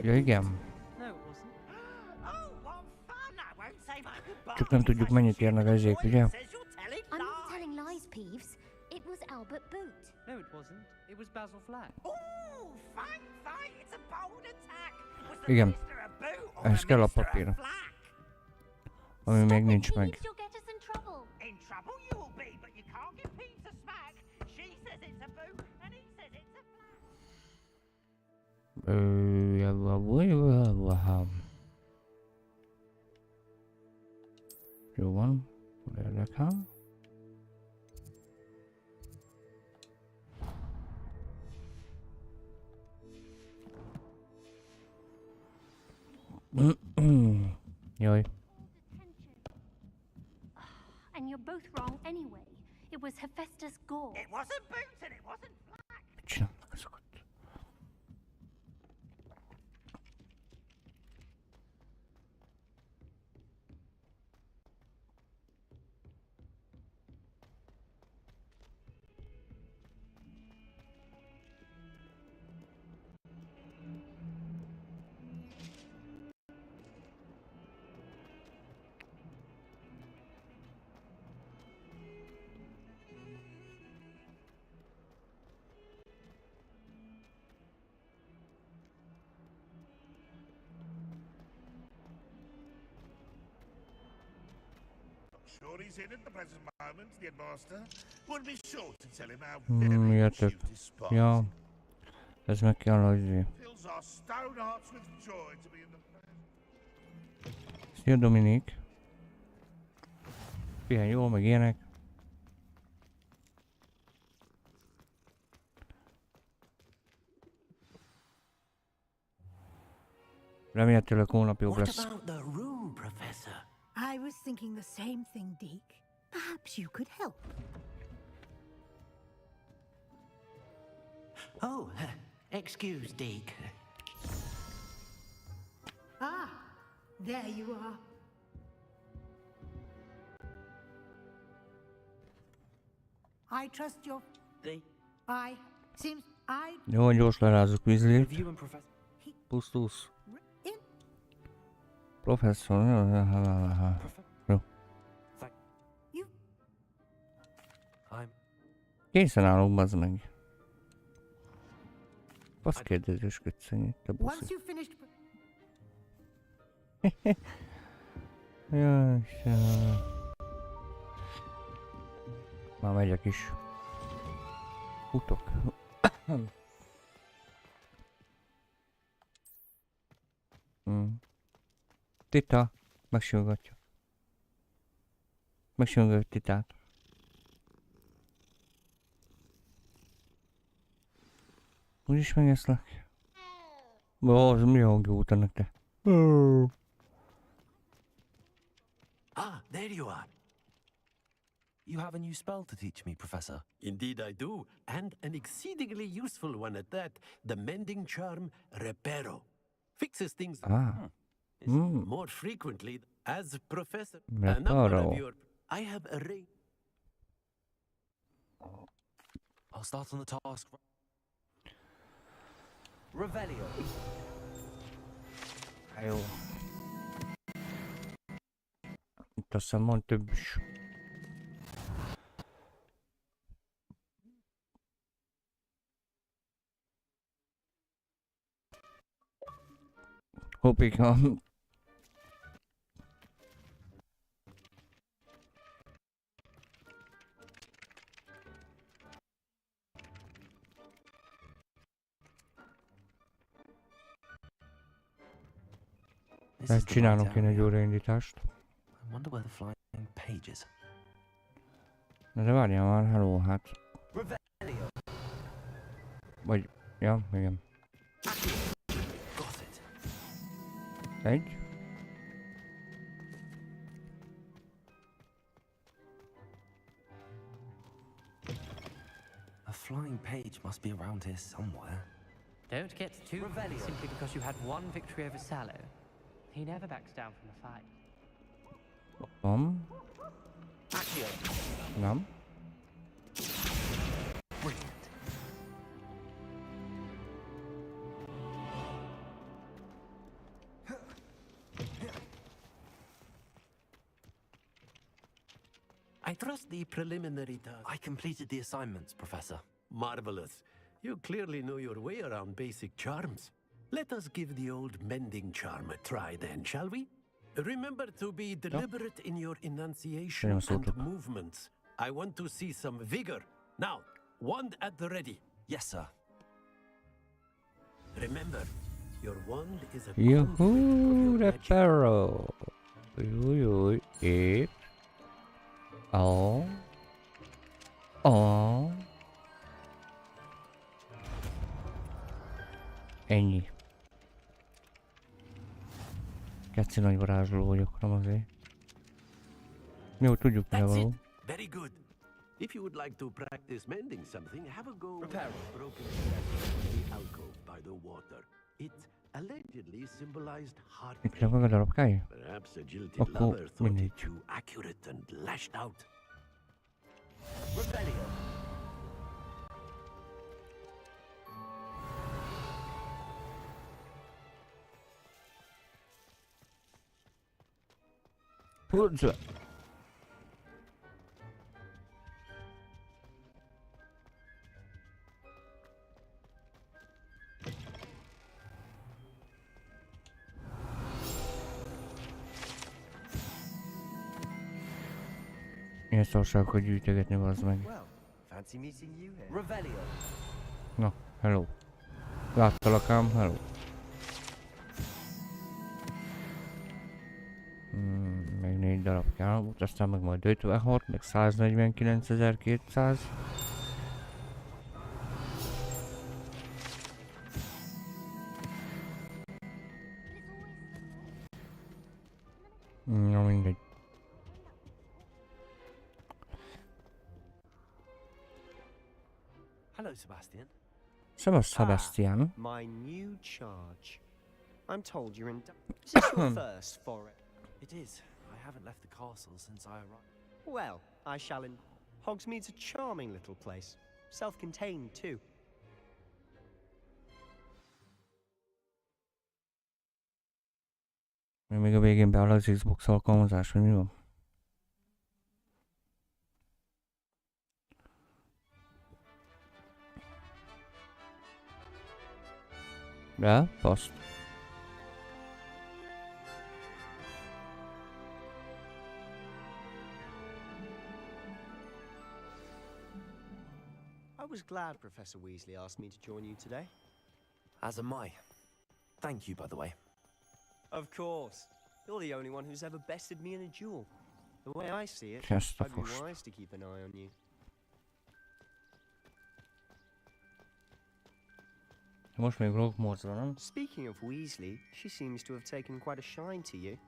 Ja, igen. Csak nem tudjuk, mennyit érnek ezek, ugye? I'm not telling lies, Peeves. It was Albert Boot. No, it wasn't. It was Basil Flack. Igen. Ehhez kell a papír. Ami még nincs meg. Jó van. Érdekel. Jaj. And you're both wrong anyway. It was Hephaestus Gore. It wasn't boots and it wasn't black. Mit csinálnak azokat? Sure he's in at the present moment, the headmaster. Would be sure to tell him how very Jöttök. cute his spot. Ja. Ez meg kell, hogy... Fills our stone hearts with joy to be in the present. Szia Dominik. Pihen jól, meg ilyenek. Remélhetőleg holnap jobb lesz. What about the room, Professor? I was thinking the same thing, Deke. Perhaps you could help. Oh, excuse, Deke. Ah, there you are. I trust your... Jó, gyors lerázzuk vízlét. Review and professor. Pusztusz. Professzor. Jó. Készen állok, bazd meg. Azt kérdezősködsz ennyit, te buszi. Once you finished... Jaj, Istenem. Már megyek is. Futok. Tita, megsimogatja. Megsimogatja Titát. Úgyis megeszlek. Ó, az mi hangja utának te? Ah, there you are. You have a new spell to teach me, Professor. Indeed I do, and an exceedingly useful one at that. The mending charm Reparo. Fixes things more frequently as Professor. A number of your... I have arranged... I'll start on the task. Revelio. Jó. Itt azt hiszem van több is. Hoppika. Tehát csinálunk én egy óraindítást. I wonder where the flying page is. Na de várjál már, hello, hát. Vagy, ja, igen. Egy. A flying page must be around here somewhere. Don't get too simply because you had one victory over Sallow. He never backs down from the fight. Nem. Brilliant. I trust the preliminary task. I completed the assignments, Professor. Marvelous. You clearly know your way around basic charms. Let us give the old mending charm a try then, shall we? Remember to be deliberate in your enunciation and movements. I want to see some vigor. Now, wand at the ready. Yes, sir. Remember, your wand is a Yoo-hoo, Reparo. Ui, it. Oh. Oh. Ennyi. Keci nagy varázsló vagyok, nem azért. Jó, tudjuk mire való. Very good. If you would like to practice mending something, have a go with Repair. broken glass in the alcove by the water. It allegedly symbolized Itt heartbreak. meg a darabkája? Perhaps a jilted Akkor lover thought mindegy. it too accurate and lashed out. Rebellion. Húzza! Ilyen szarságokat gyűjtögetni, bazd meg. Well, fancy meeting you here. Revelio. Na, hello. Láttalak ám, hello. Meg 4 darab kell, aztán meg majd 56, meg 149.200. Na mindegy. Hello, Sebastian. Sebastian. My new charge. I'm told you're in. Is this your first foray? It is. I haven't left the castle since I arrived. Well, I shall. Hogsmeade's a charming little place. Self-contained, too. Még a végén beáll az Xbox alkalmazás, hogy mi van? De, paszt. I was glad Professor Weasley asked me to join you today. As am I. Thank you, by the way. Of course. You're the only one who's ever bested me in a duel. The way I see it, Just I'd be first. wise to keep an eye on you. Most még Hogwartsban, nem? Speaking of Weasley, she seems to have taken quite a shine to you.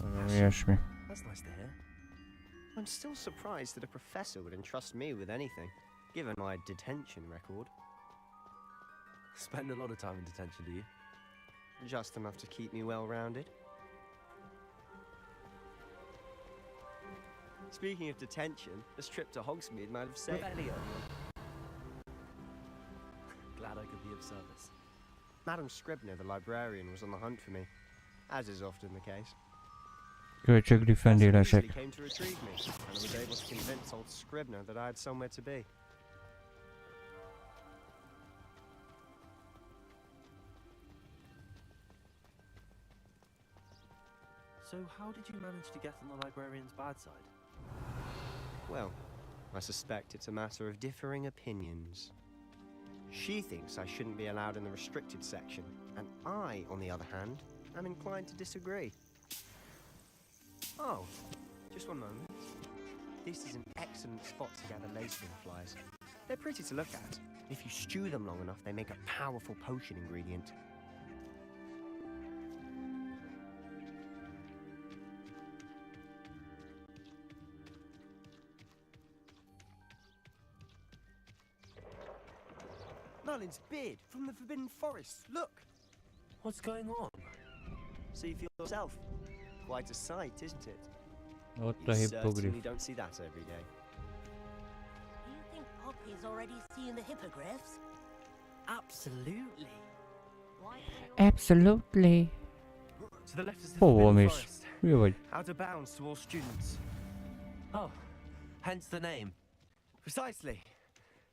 Ilyesmi. That's nice to hear. I'm still surprised that a professor would entrust me with anything, given my detention record. Spend a lot of time in detention, do you? Just enough to keep me well-rounded. Speaking of detention, this trip to Hogsmeade might have saved... Glad I could be of service. Madam Scribner, the librarian, was on the hunt for me, as is often the case. Költségli Professor Weasley fendélesek. came to retrieve me, and I was able to convince old Scribner that I had somewhere to be. So how did you manage to get on the librarian's bad side? Well, I suspect it's a matter of differing opinions. She thinks I shouldn't be allowed in the restricted section, and I, on the other hand, am inclined to disagree. Oh, just one moment. This is an excellent spot to gather lacewing flies. They're pretty to look at. If you stew them long enough, they make a powerful potion ingredient. Merlin's beard from the Forbidden Forest. Look! What's going on? See for yourself. Quite a sight, isn't it? Ott You a certainly hippogriff. don't see that every day. Do you think Poppy's already seen the hippogriffs? Absolutely. Absolutely. To the left is the Hol Forbidden mész? Forest. Mi vagy? Out of bounds to all students. Oh, hence the name. Precisely.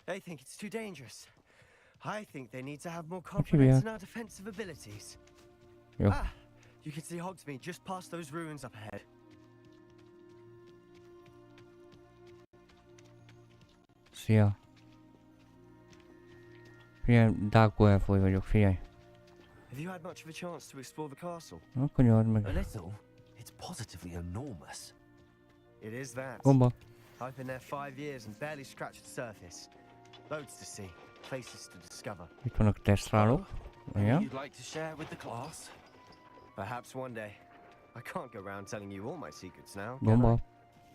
They think it's too dangerous. I think they need to have more Hívják? confidence in our defensive abilities. Jó. Ah, you can see Hogsmeade just past those ruins up ahead. Szia. Figyelj, Dákó elfoly vagyok, figyelj. Have you had much of a chance to explore the castle? Akkor nyomd meg. A little. It's positively enormous. It is that. Gomba. I've been there 5 years and barely scratched the surface. Loads to see, places to discover. Itt vannak tesztrálók. Maybe Igen. you'd like to share with the class? Perhaps one day. I can't go around telling you all my secrets now, can I? Gomba. You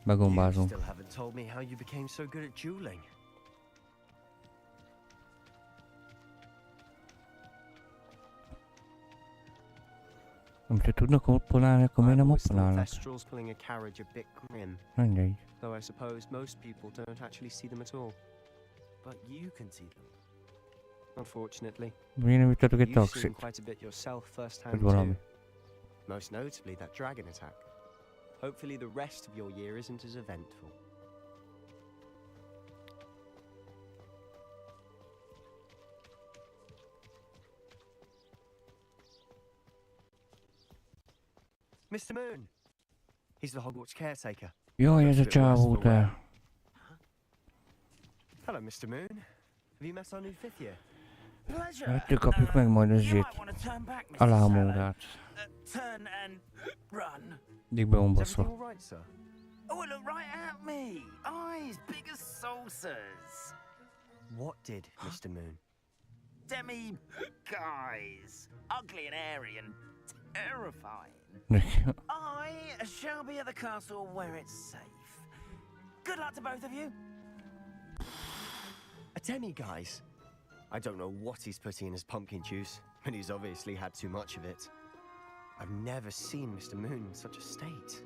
Begombázom. still haven't told me how you became so good at dueling. Amit tudnak opponálni, akkor miért nem I've always thought opponálnak? Thestrals pulling a carriage a bit grim, Mindegy. though I suppose most people don't actually see them at all. But you can see them. Unfortunately. Miért nem juttatok egy You've seen taxit? quite a bit yourself firsthand Vagy valami. too. Most notably that dragon attack. Hopefully the rest of your year isn't as eventful. Mr. Moon! He's the Hogwarts caretaker. Jaj, ez a csávó, te. Hello, Mr. Moon. Have you met our new fifth year? Ettől kapjuk meg majd az zsét. A lámórát. Turn and run. Dig Is beombaszva. everything all right, sir? Oh, look right at me. Eyes big as saucers. What did, Mr. Moon? Demi guys. Ugly and airy and terrifying. I shall be at the castle where it's safe. Good luck to both of you. A demi-guise? I don't know what he's putting in his pumpkin juice, but he's obviously had too much of it. I've never seen Mr. Moon in such a state.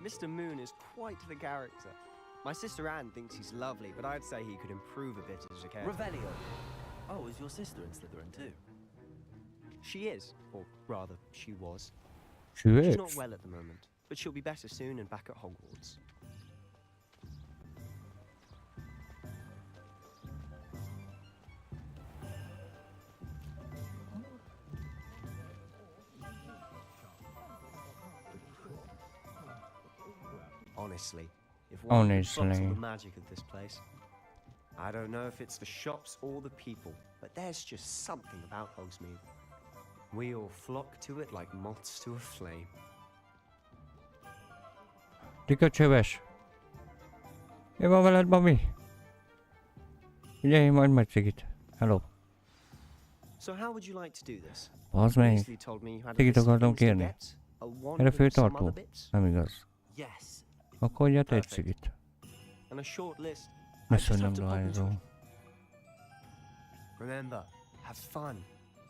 Mr. Moon is quite the character. My sister Anne thinks he's lovely, but I'd say he could improve a bit as a caretaker. Revelio. Oh, is your sister in Slytherin too? She is, or rather, she was. She is? She's not well at the moment, but she'll be better soon and back at Hogwarts. Honestly, if one could bottle the magic of this place. I don't know if it's the shops or the people, but there's just something about Hogsmeade. We all flock to it like moths to a flame. Tika csöves. Mi van veled, mami? Ugye, majd megcigit. Hello. So how would you like to do this? Bazd meg. Cigit akartam kérni. Erre főtartó. Nem igaz. Yes. Akkor adját egy cigit. And a short list. Messze nem dohányzol. Remember, have fun.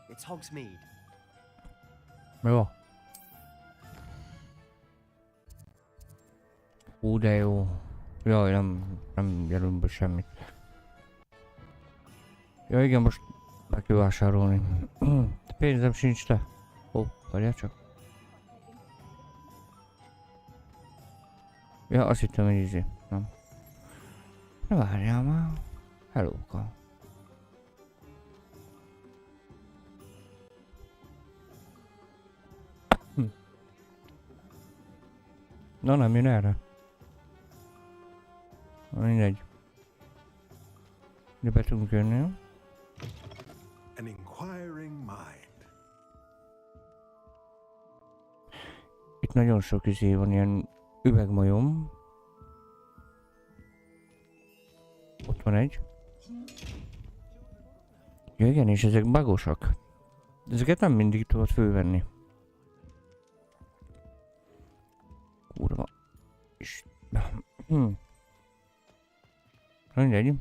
It's Hogsmeade. Jó. De jó. Jaj, nem jelölünk be semmit. Ja igen, most be kell vásárolni. Pénzem sincs te. Ó, várjál csak. Ja, azt hittem, hogy izé. Nem. Na várjál már. Hellóka. Na nem jön erre. Mindegy. De be tudunk jönni, jó? An inquiring mind. Itt nagyon sok izé van, ilyen üvegmajom. Ott van egy. Ja igen, és ezek bagosak. Ezeket nem mindig tudod fölvenni. Kurva. És... Mindegy.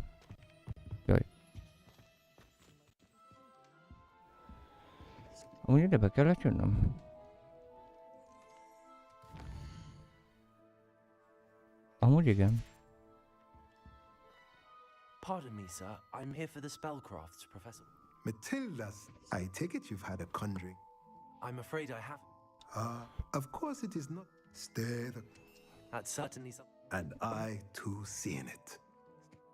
Jaj. Amúgy ide be kellett jönnöm. Amúgy igen. Pardon me, sir. I'm here for the spellcrafts, Professor. Matilda's. I take it you've had a conjuring. I'm afraid I haven't. Of course it is not. Stay the... That's certainly something. And I too seen it.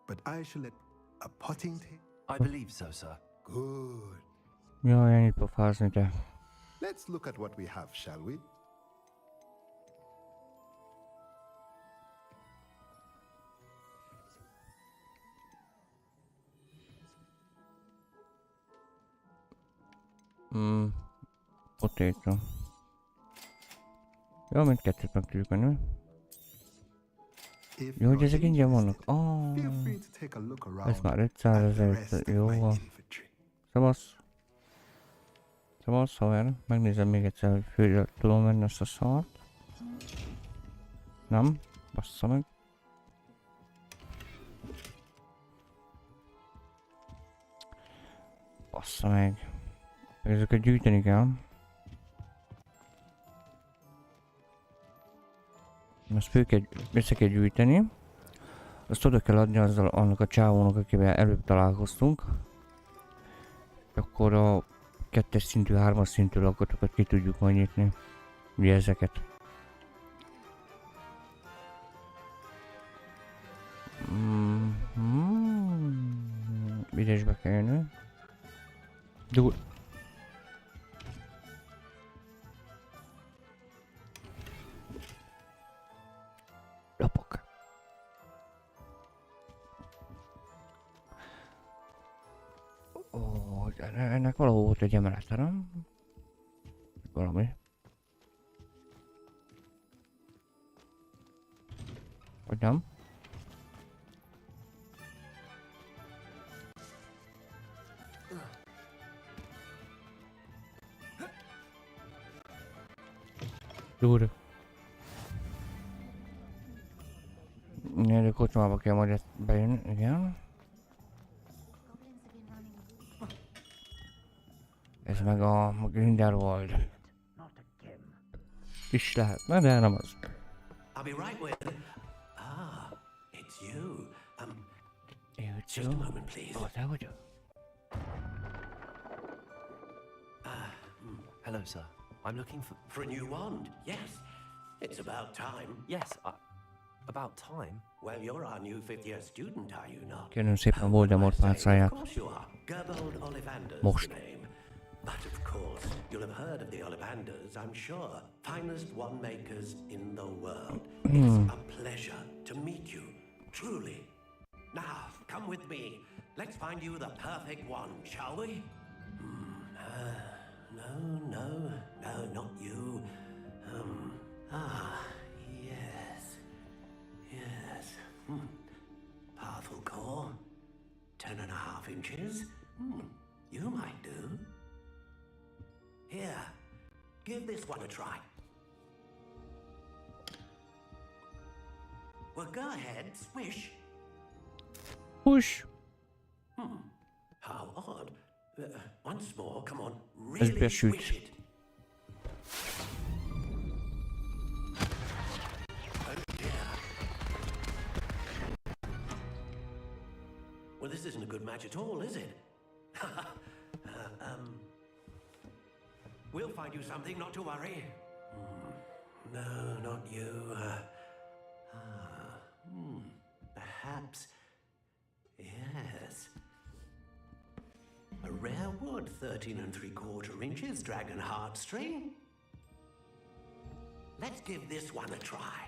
But I shall let a potting take. I believe so, sir. Good. Jaj, ennyit pofázni te. Let's look at what we have, shall we? Potato. Jó, mindkettőt meg tudjuk venni. Jó, hogy ezek ingyen vannak. Ez már 500 000, jó van. Szavasz. Értem azt, haver. Megnézem még egyszer, hogy főre tudom venni ezt a szart. Nem? Bassza meg. Bassza meg. Ezeket gyűjteni kell. Ezt össze kell gyűjteni. Azt oda kell adni azzal annak a csávónak, akivel előbb találkoztunk. Akkor a 2-es szintű, 3-as szintű lakotokat ki tudjuk majd nyitni. Ugye ezeket. Ide is be kell jönni. Lapok. Ó, ennek valahol volt egy emelete, nem? Valami. Vagy nem? Durva. De kocsmába kell majd ezt bejönni, igen. Ez meg a Grindelwald. Is lehetne, de nem az. I'll be right with. Ah, it's you. It's just a moment, please. Oh, te vagyok. Hello, sir. I'm looking For a new wand, yes. It's about time. Yes, about time? Well, you're our new 5th year student, are you not? Kérem szépen Voldemort pálcáját. Of course you are. Gerbold Ollivander's Most. the name. But of course, you'll have heard of the Ollivanders, I'm sure. Finest wand makers in the world. It's a pleasure to meet you, truly. Now, come with me. Let's find you the perfect wand, shall we? No, not you. Yes. Powerful core. 10.5 inches. You might do. Here, give this one a try. Well, go ahead, swish. Push. How odd. Once more, come on, Ez really besült. swish it. Well, this isn't a good match at all, is it? We'll find you something, not to worry. No, not you. Perhaps. Yes. A rare wood, 13 3/4 inches, dragon heartstring. Let's give this one a try.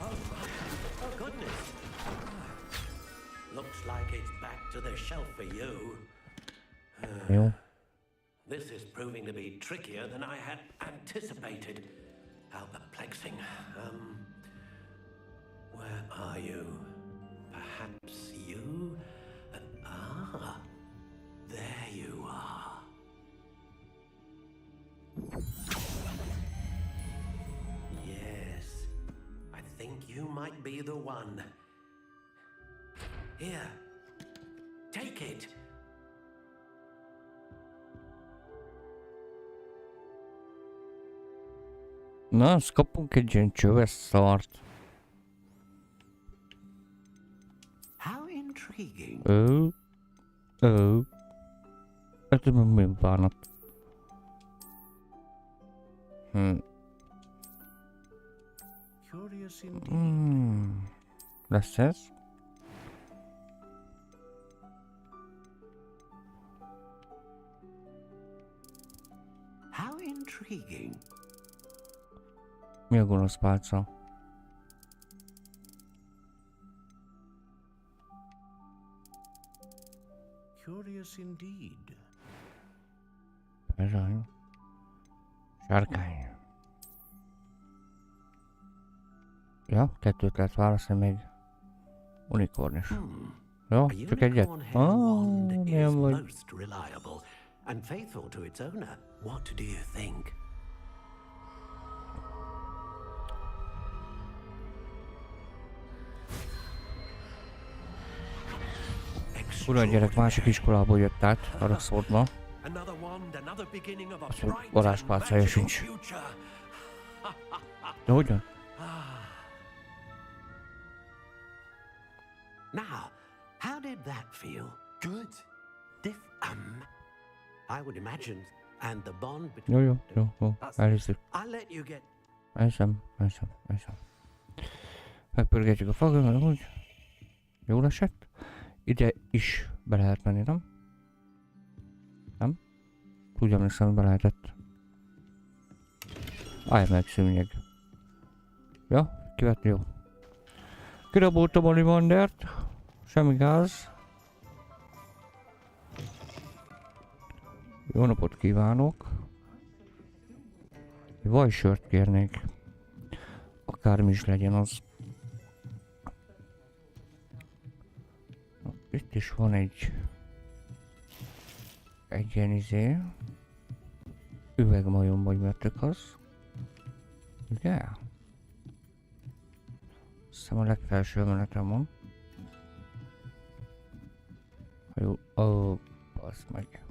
Oh, goodness. Looks like it's back to the shelf for you. Jó. This is proving to be trickier than I had anticipated. How perplexing. Where are you? Perhaps you? There you are. Yes, I think you might be the one. Here, take it. Na, azt kapunk egy ilyen csöves szart. How intriguing. Ez meg mi bánat? Curious indeed. Lesz ez? How intriguing. Mi a gonosz pálca? Curious indeed. Bizony. Sárkány. Ja, 2 lehet válaszolni még. Unicorn is. Jó, csak egyet. Milyen vagy? Most reliable and faithful to its owner. What do you think? Ura, a gyerek másik iskolából jött át, arra szólt ma. Azt mondja, varázspálcája sincs. De hogyan? Now, how did that feel? Good. I would imagine, and the bond between Jó, elhiszük. I'll let you get. Elhiszem. Megpörgetjük a fagot, úgy. Jól esett. Ide is be lehet menni, nem? Nem? Úgy emlékszem, hogy be lehetett. Állj meg, szőnyeg. Ja, kivetni, jó. Kiraboltam a Olivandert. Semmi gáz. Jó napot kívánok. Vajsört kérnék. Akármi is legyen az. Itt is van egy ilyen üvegmajom, vagy mertök az. Ugye? Azt hiszem a legfelső emeleten van. Jó, az meg.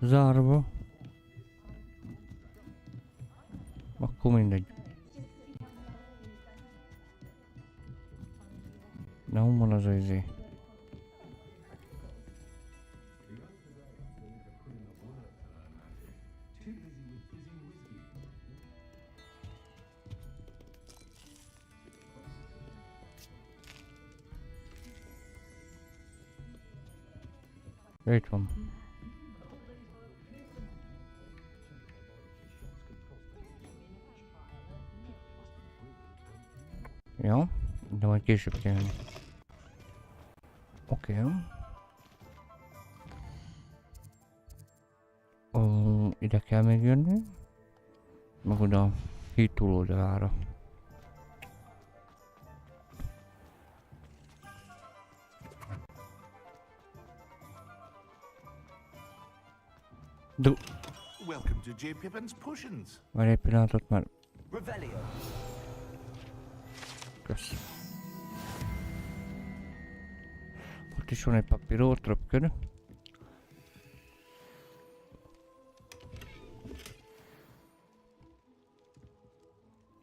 Zárva. Akkor mindegy. Na, hol van az a izé? Itt van. Ja, de majd később kell. Oké. Ide kell még jönni. Meg oda a híd túloldalára. Welcome to J. Pippin's Potions. Várj egy pillanatot, mert... Kösz. Ott is van egy papíró, tröpköd.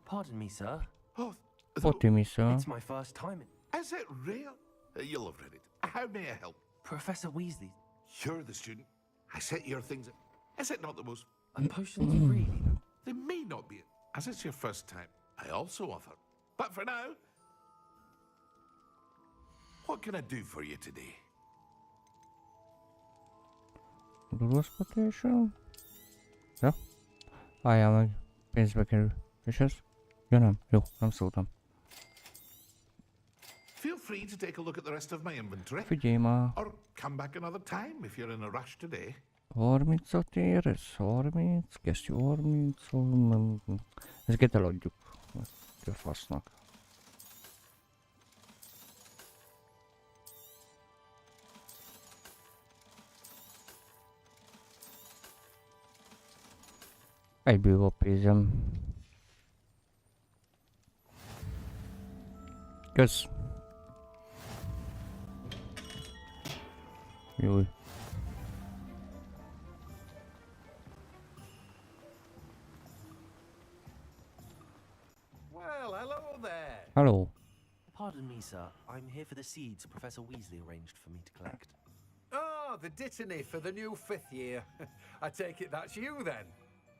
Pardon me, sir. Pardon me, sir. It's my first time. Is it real? You'll have read it. How may I help? Professor Weasley. You're the student. I set your things. Is it not the most? Potions really? They may not be, as it's your first time. I also offer. But for now, what can I do for you today? Dolgoztatása? Ja. Álljál meg. Pénzbe kerül. És ez? Ja nem. Jó, nem szóltam. Feel free to take a look at the rest of my inventory. Figyelj már. Or come back another time if you're in a rush today. 30-at ér, ez 30, kezdj 30, ezeket eladjuk. A fasznak. Egyből van pénzem. Kösz. Júj. Well, hello there. Hello. Pardon me, sir. I'm here for the seeds Professor Weasley arranged for me to collect. Oh, the dittany for the new 5th year. I take it that's you then.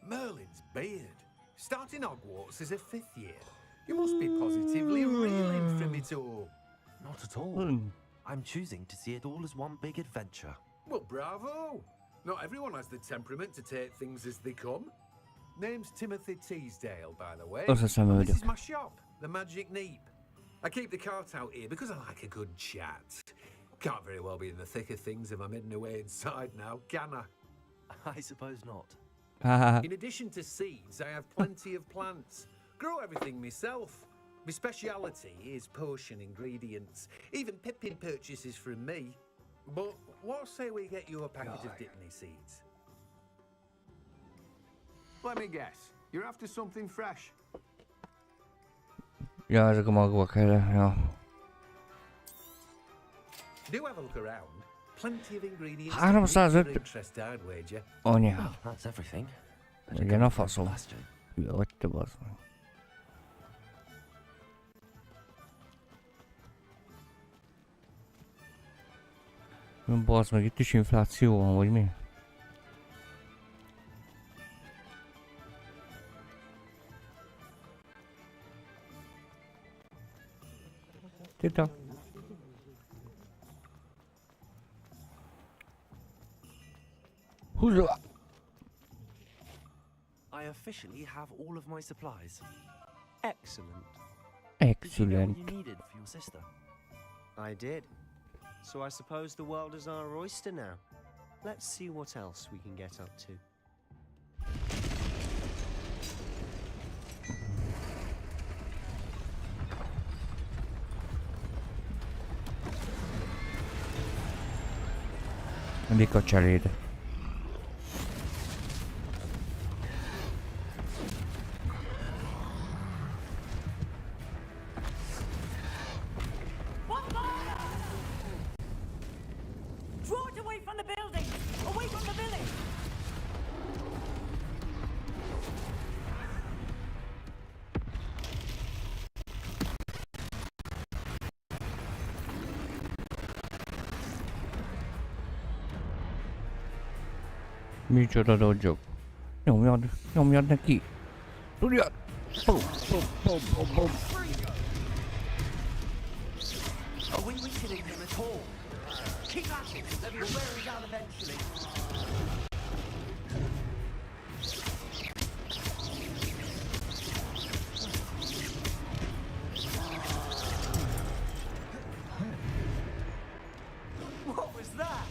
Merlin's beard. Starting Hogwarts as a 5th year. You must be positively reeling from it all. Not at all. I'm choosing to see it all as one big adventure. Well, bravo. Not everyone has the temperament to take things as they come. Name's Timothy Teasdale, by the way. Azt hiszem, And hogy this is my shop, the Magic Neep. I keep the cart out here because I like a good chat. Can't very well be in the thick of things if I'm hidden away inside now, can I? I suppose not. In addition to seeds, I have plenty of plants. Grow everything myself. My speciality is potion ingredients. Even Pippin purchases from me. But what say we get you a packet of dittany seeds? Let me guess. You're after something fresh. Ja, ezek a magvak helyre, ja. Do have a look around. Plenty of ingredients. 305 interest, I'd wager. Anya. That's everything. Legyen a faszom. Hülye vagy te, bazd meg. Bazd meg, itt is infláció van, vagy mi? Tita. Húzza! I officially have all of my supplies. Excellent. Excellent. Did you get what you needed for your sister? I did. So I suppose the world is our oyster now. Let's see what else we can get up to. Mik a cseléd? Draw it away from the building! Away from the village! Micsoda dodge-ok. Nyomjad neki! Tudjad! Pum, pum, pum, pum, pum. Are we weakening him at all? Keep at it! They'll be wearing down eventually. What was that?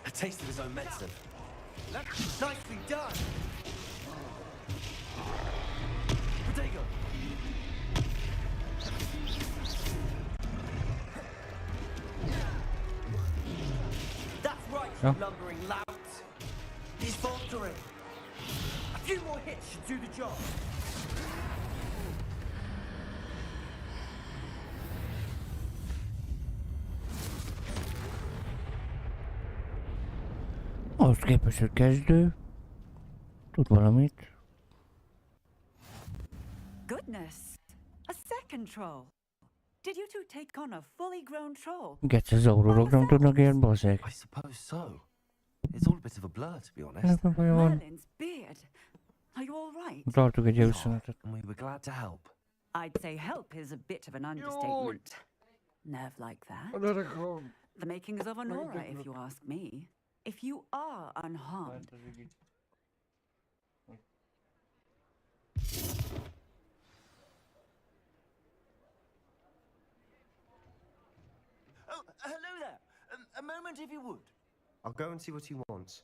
A taste of his own medicine. That's nicely done. Protego! That's right, Yeah. you lumbering lout. He's faltering. A few more hits should do the job. Ahhoz képest, hogy kezdő. Tud valamit. Goodness! A second troll! Did you two take on a fully grown troll? Gece zaurorok nem tudnak ilyen, bazzeg. I suppose so. It's all a bit of a blur, to be honest. Nem baj van. Merlin's beard. Are you all right? Tartok egy üzenetet. And we were glad to help. I'd say help is a bit of an understatement. Nerve like that. The makings of an aura, if you ask me. If you are unharmed. Oh, hello there. A moment, if you would. I'll go and see what he wants.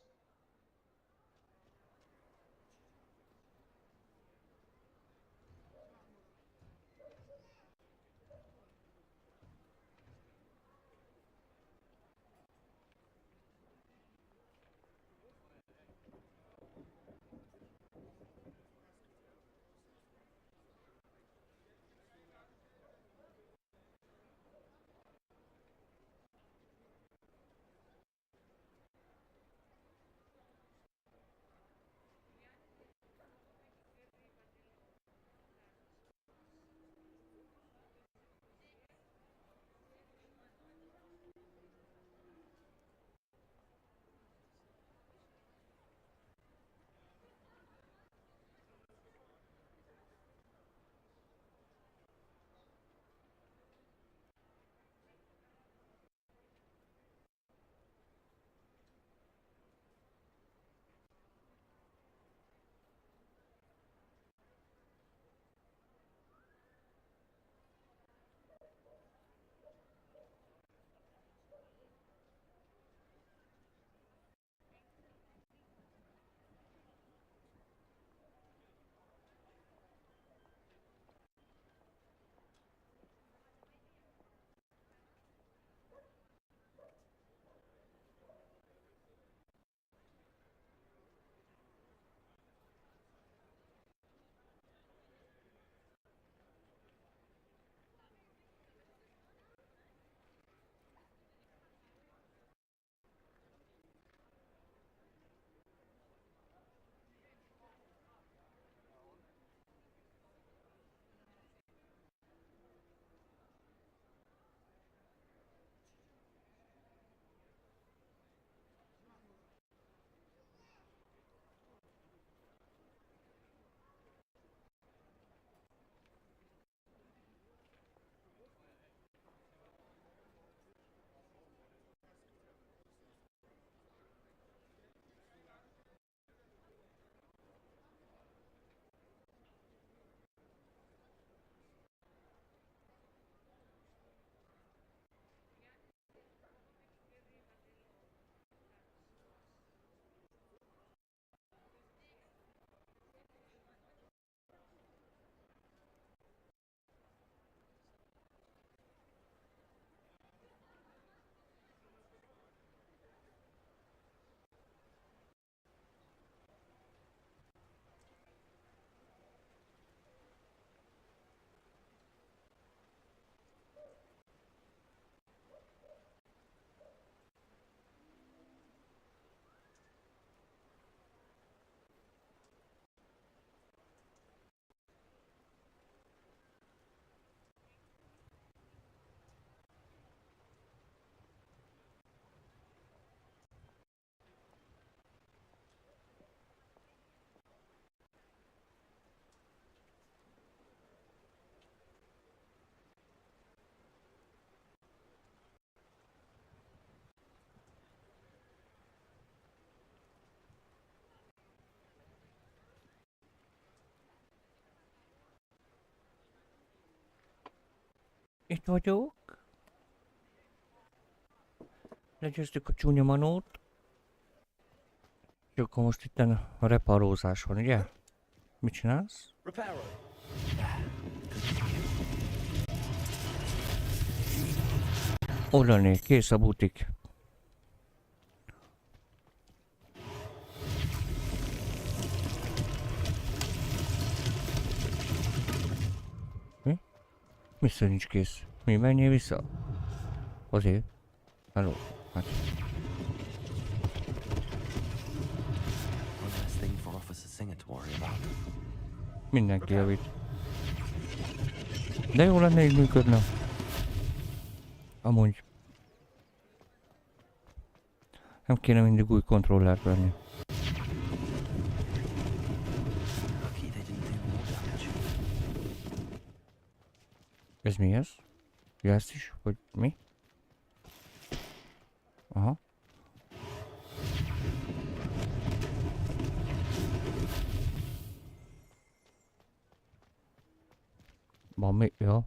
Itt vagyok. Legyőztük a csúnya manót. És akkor most itt a reparózás van, ugye? Mit csinálsz? Odané, kész a butik. Mi? Vissza nincs kész. Mi, menjél vissza? Azért? Hello? Hát. Mindenki javít. De jó lenne, így működne. Amúgy. Nem kéne mindig új kontrollert venni. Ez mi ez? Ja, ezt is? Vagy mi? Aha. Van mi? Ja.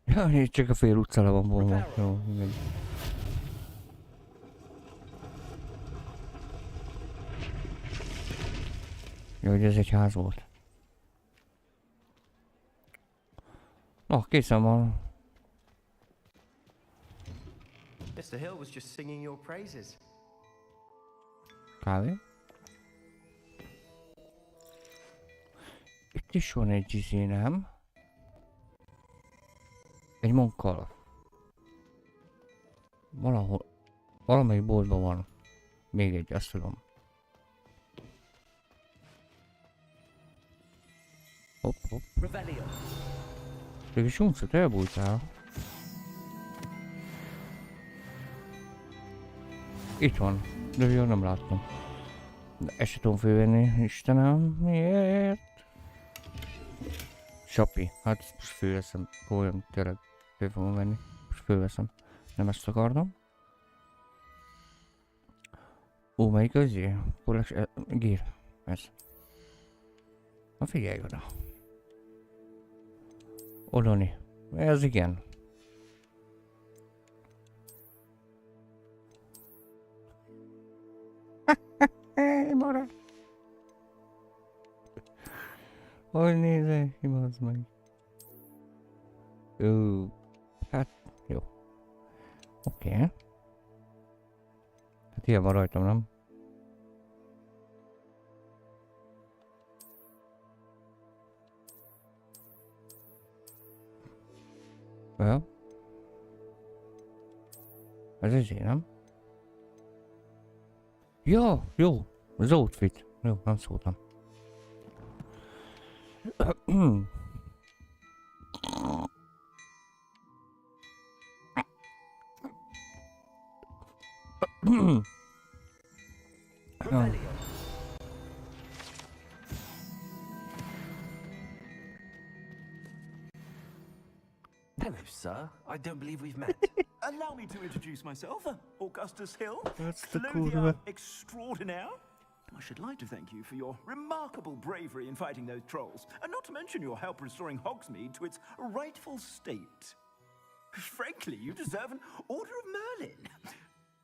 Ja, itt csak a fél utcára van bomba. Jó, igen. Jó, hogy ez egy ház volt. Na, készen van. Mr. Hill was just singing your praises. Kávé. Itt is van egy izé, nem? Egy monkkal. Valahol. Valamelyik boltban van. Még egy, azt tudom. Hopp, hopp. Végülis uncut elbújtál. Itt van, de jó, nem láttam. De ezt sem tudom fölvenni, Istenem, miért? Sapi, hát most fölveszem, olyan tényleg föl fogom venni, most fölveszem. Nem ezt akartam. Ó, melyik azért? Gír, ez. Na figyelj oda. Odani, ez igen. Mara. Hogy nézze, imádsz meg. Jó, hát jó. Oké. Hát ilyen van rajtam, nem? Ja. Ez ezért, nem? Ja, jó. Az outfit. Jó, nem szóltam. Hello, sir. I don't believe we've met. Allow me to introduce myself, Augustus Hill. That's the Sleuthia extraordinaire. I should like to thank you for your remarkable bravery in fighting those trolls, and not to mention your help restoring Hogsmeade to its rightful state. Frankly, you deserve an Order of Merlin.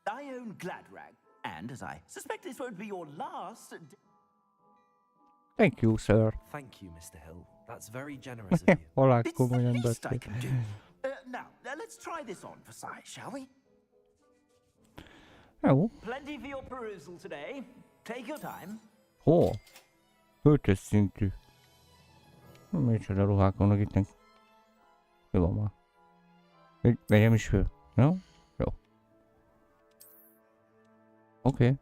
I own Gladrag, and as I suspect this won't be your last... Thank you, sir. Thank you, Mr. Hill. That's very generous of you. Olá, It's como the é least I can do. Now, let's try this on for size, shall we? Jó. Plenty for your perusal today. Take your time. Ó. 5-ös szintű. Micsoda ruhák vannak itt. Jó van már. Vegyem is föl. Jó? Jó. Oké.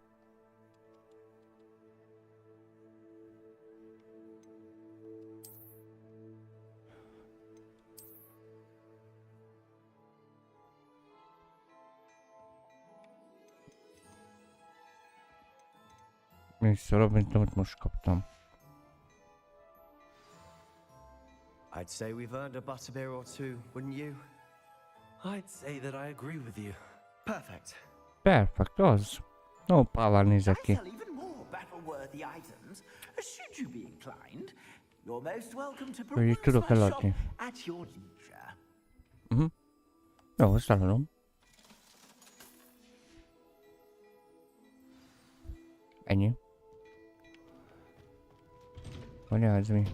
Még szarabb, mint amit most kaptam. I'd say we've earned a butterbeer or two, wouldn't you? I'd say that I agree with you. Perfect. Perfekt, az. No, pávár nézek ki. I sell even more battle-worthy items. Should you be inclined, you're most welcome to Hogy így peruse tudok my shop eladni. at your leisure. Jó, ezt eladom. Ennyi. Vagy ez mi?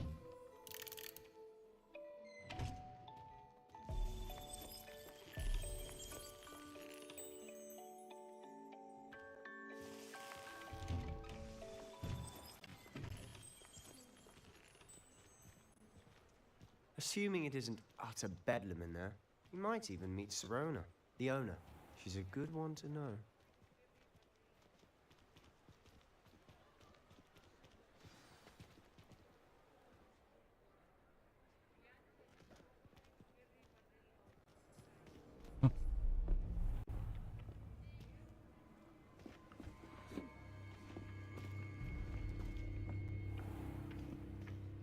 Assuming it isn't utter bedlam in there, you might even meet Sirona, the owner. She's a good one to know.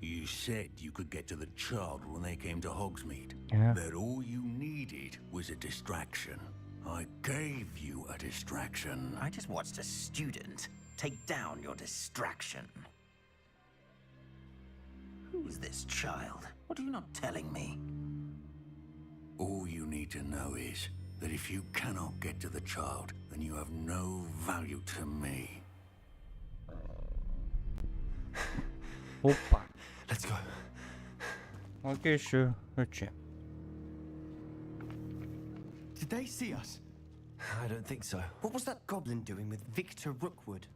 You said you could get to the child when they came to Hogsmeade. Yeah. That all you needed was a distraction. I gave you a distraction. I just watched a student take down your distraction. Who's this child? What are you not telling me? All you need to know is that if you cannot get to the child, then you have no value to me. Hoppa. Let's go. Okay, sure. Öcsém. Did they see us? I don't think so. What was that goblin doing with Victor Rookwood?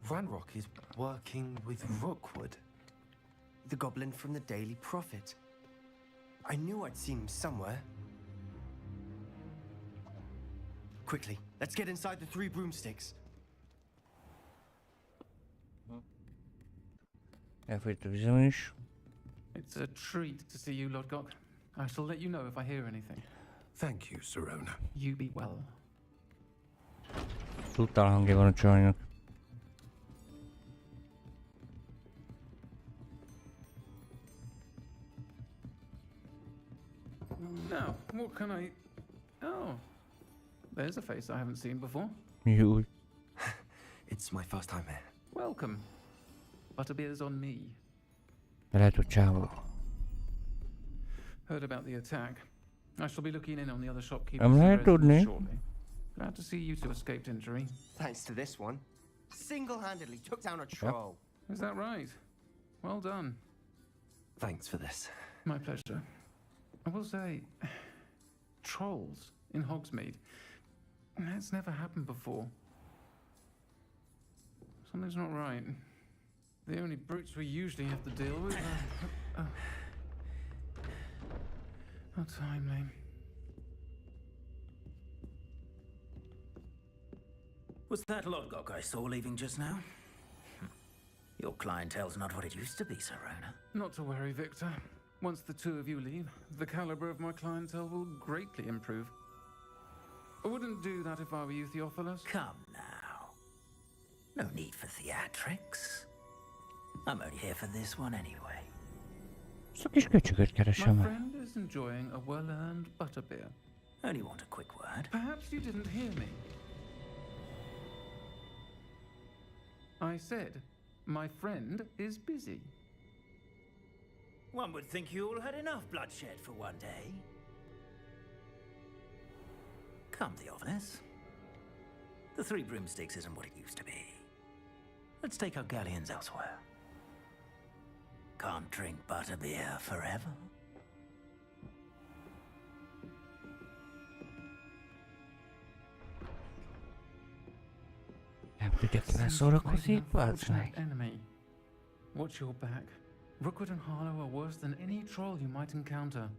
Ranrock is working with Rookwood. The goblin from the Daily Prophet. I knew I'd seen him somewhere. Quickly, let's get inside the 3 broomsticks. Elfejtőzem is. It's a treat to see you, Lodgok. I shall let you know if I hear anything. Thank you, Sirona. You be well. Tudtál hangja van a csajnak. Now, what can I... Oh, there's a face I haven't seen before. You. It's my first time here. Welcome. Butterbeer's on me. De lehet, hogy csávó. Heard about the attack. I shall be looking in on the other shopkeepers Nem and lehet residents tudni. shortly. Glad to see you two escaped injury. Thanks to this one. Single-handedly took down a troll. Is that right? Well done. Thanks for this. My pleasure. I will say, trolls in Hogsmeade. That's never happened before. Something's not right. The only brutes we usually have to deal with are... How timely. Was that Lodgok I saw leaving just now? Your clientele's not what it used to be, Sirona. Not to worry, Victor. Once the two of you leave, the caliber of my clientele will greatly improve. I wouldn't do that if I were you, Theophilus. Come now. No need for theatrics. I'm only here for this one anyway. Ezt a kis köcsögöt My keresem el. friend is enjoying a well-earned butterbeer. Only want a quick word. Perhaps you didn't hear me. I said, my friend is busy. One would think you all had enough bloodshed for one day. Come, Theophilus. The 3 broomsticks isn't what it used to be. Let's take our galleons elsewhere. Can't drink butterbeer forever. Nem tudja kivel szórakozik, bazd meg. Enemy. Watch your back. Rookwood and Harlow are worse than any troll you might encounter.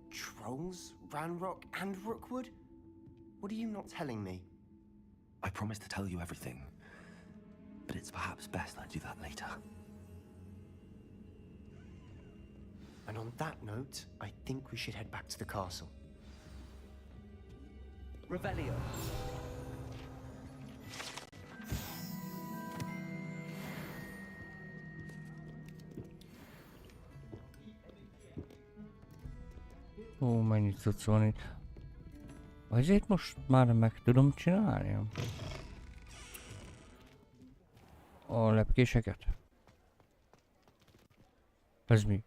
Trolls? Ranrock and Rookwood? What are you not telling me? I promised to tell you everything, but it's perhaps best I do that later. And on that note, I think we should head back to the castle. Revelio. Ó, mennyit tudsz van itt. Azért most már meg tudom csinálni a lepkéseket. Ez mi?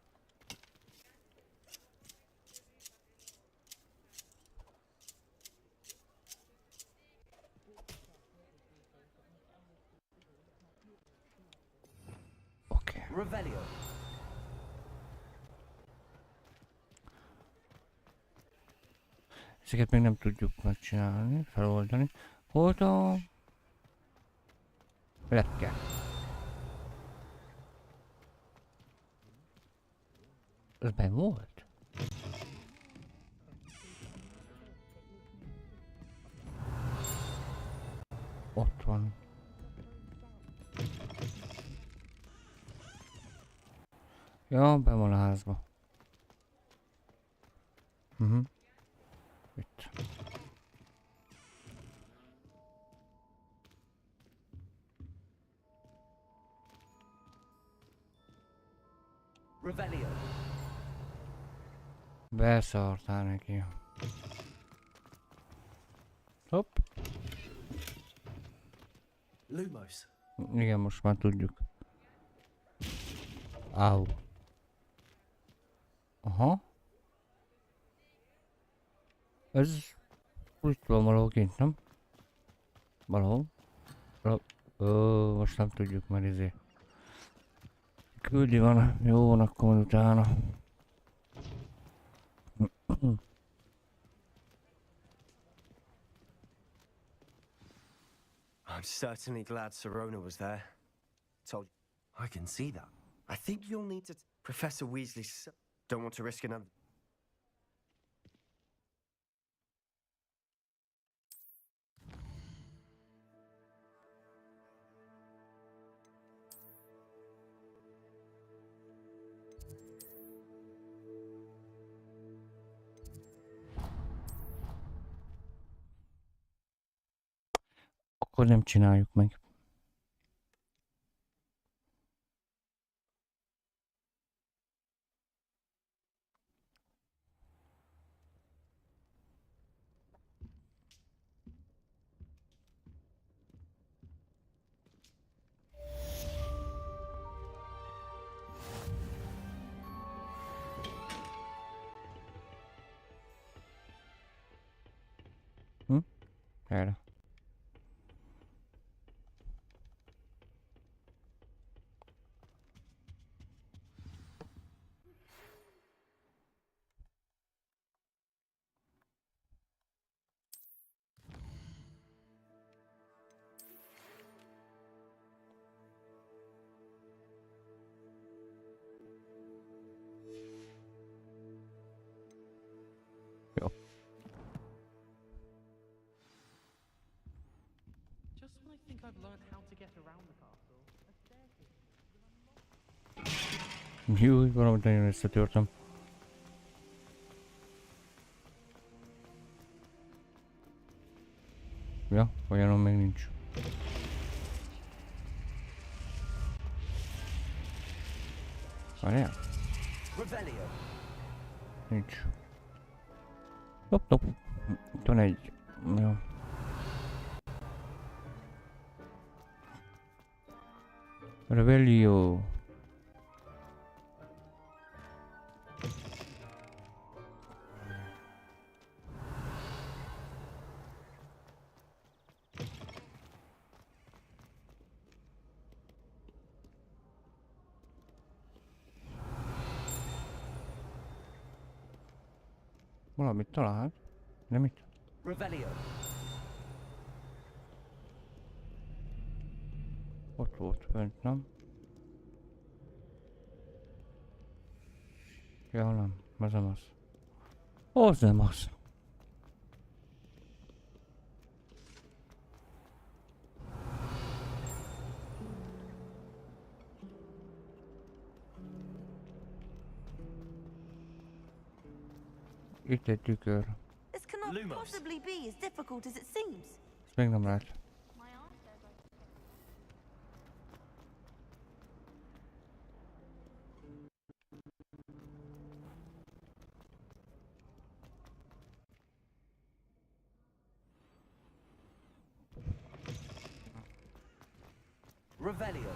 Revelio. Ezeket még nem tudjuk megcsinálni, feloldani. Volt a... lepke. Ez benn volt? Ott van. Ja, benn van a házba. Itt. Revelio. Beszartál neki. Hopp. Lumos. Igen, most már tudjuk. Au. Aha. Ez itt van valahol kint, nem? Valahol. Most nem tudjuk, mert izé. Küldi van, jó van, akkor majd utána. I'm certainly glad Sirona was there. Told you. I can see that. I think you'll need to... Professor Weasley... Don't want to risk another... Akkor nem csináljuk meg. Erre. Jó. Just when I think I've learned how to get around the castle, a staircase. Jó, valamit nagyon összetörtem. Ja, olyanom még nincs. Várjál? Nincs. Hopp. Itt van egy. Jó. Revelio. Valamit talált? Nem itt? Revelio. Ott volt fönt, nem? Ja, nem. Ez nem az. Az nem az. Itt egy tükör. This cannot possibly be as difficult as it seems. Ezt még nem lehet. Revelio.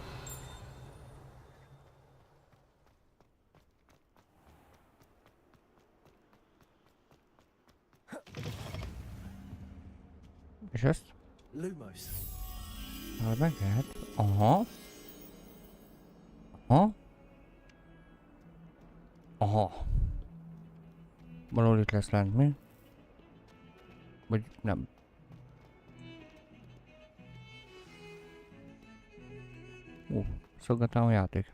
És ezt? Lumos. Hát meg lehet. Aha. Aha. Aha. Valahol itt lesz lent, mi? Vagy nem. Szolgáltam a játék.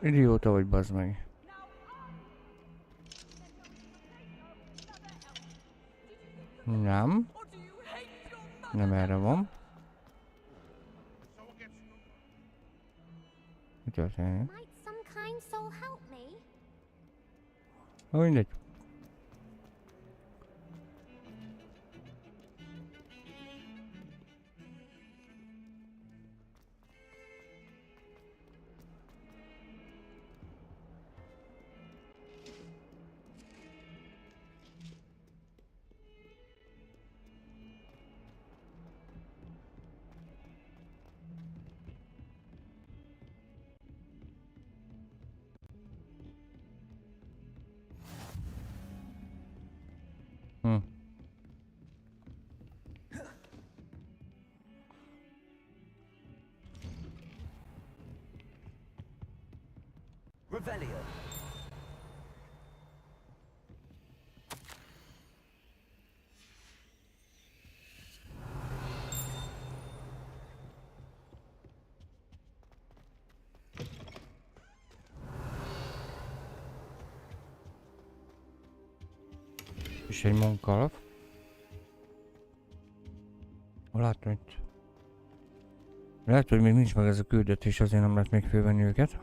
Idióta vagy, bazd meg. Nem. Nem erre van. Mi történik? Mindegy. Revelio. És egy munkalap. Látom itt. Lehet, hogy még nincs meg ez a küldetés, azért nem lehet még fölvenni őket.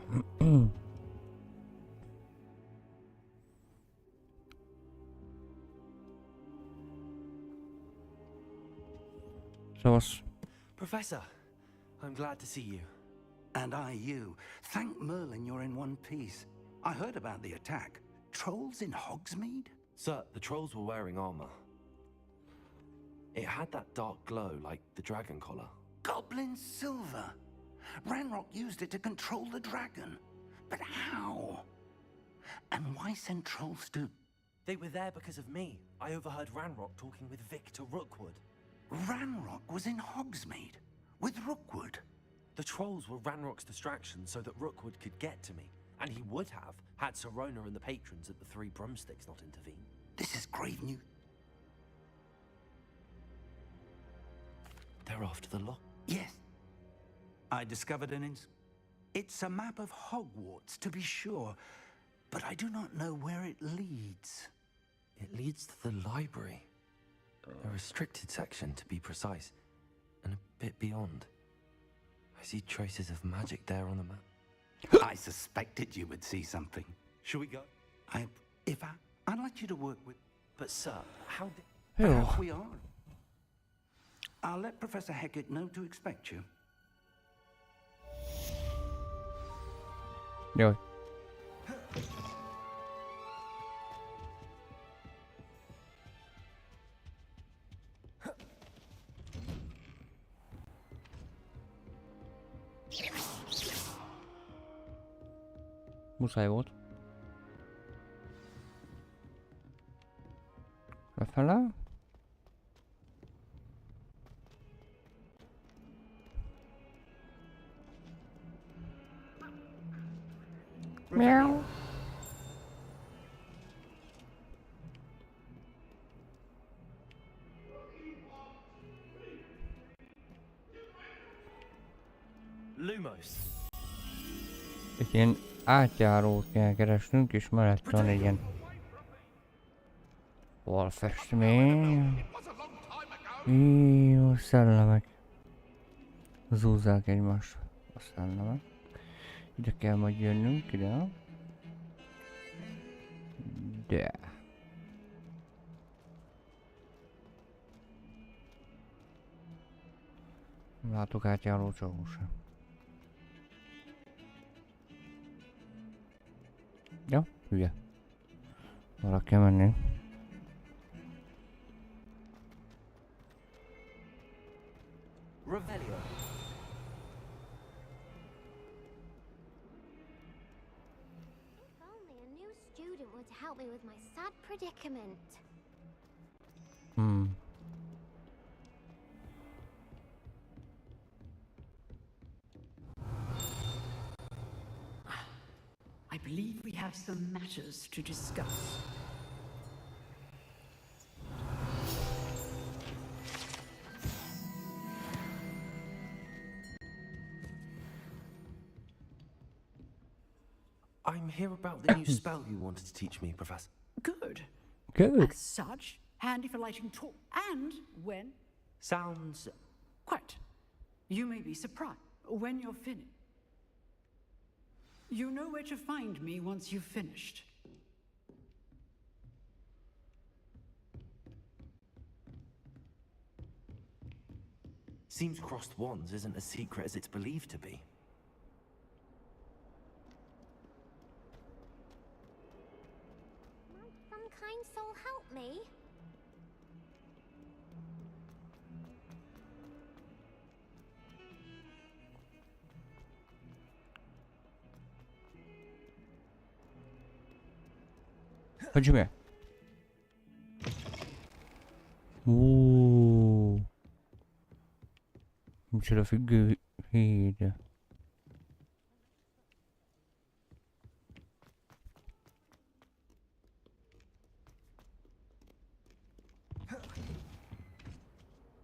Professor, I'm glad to see you. And I you. Thank Merlin you're in one piece. I heard about the attack. Trolls in Hogsmeade? Sir, the trolls were wearing armor. It had that dark glow like the dragon collar. Goblin silver. Ranrock used it to control the dragon. But how? And why send trolls to... They were there because of me. I overheard Ranrock talking with Victor Rookwood. Ranrock was in Hogsmeade with Rookwood. The trolls were Ranrock's distraction so that Rookwood could get to me. And he would have, had Sirona and the patrons at the Three Broomsticks not intervened. This is grave news. They're after the lock. Yes. I discovered It's a map of Hogwarts, to be sure, but I do not know where it leads. It leads to the library. A restricted section, to be precise, and a bit beyond. I see traces of magic there on the map. I suspected you would see something. Shall we go? I'd like you to work with... But sir, how did... Perhaps we are. I'll let Professor Hecat know to expect you. Jaj. Muszáj volt. Lefele. Meow. Lumos. Egy ilyen átjárót kell keresnünk, és mellett van egy ilyen falfestmény. Jó, szellemek. Zúzzák egymást a szellemek. Ide kell majd jönnünk, ide. De. Látok átjáró csavó sem. Ja, hülye. Arra kell menni. Revelio. If only a new student would help me with my sad predicament. I believe we have some matters to discuss. I'm here about the new spell you wanted to teach me, Professor. Good. Good. As such, handy for lighting and when... Sounds... Quite. You may be surprised when you're finished. You know where to find me once you've finished. Seems crossed wands isn't as secret as it's believed to be. Might some kind soul help me? Chodzimy. Muszę do figury.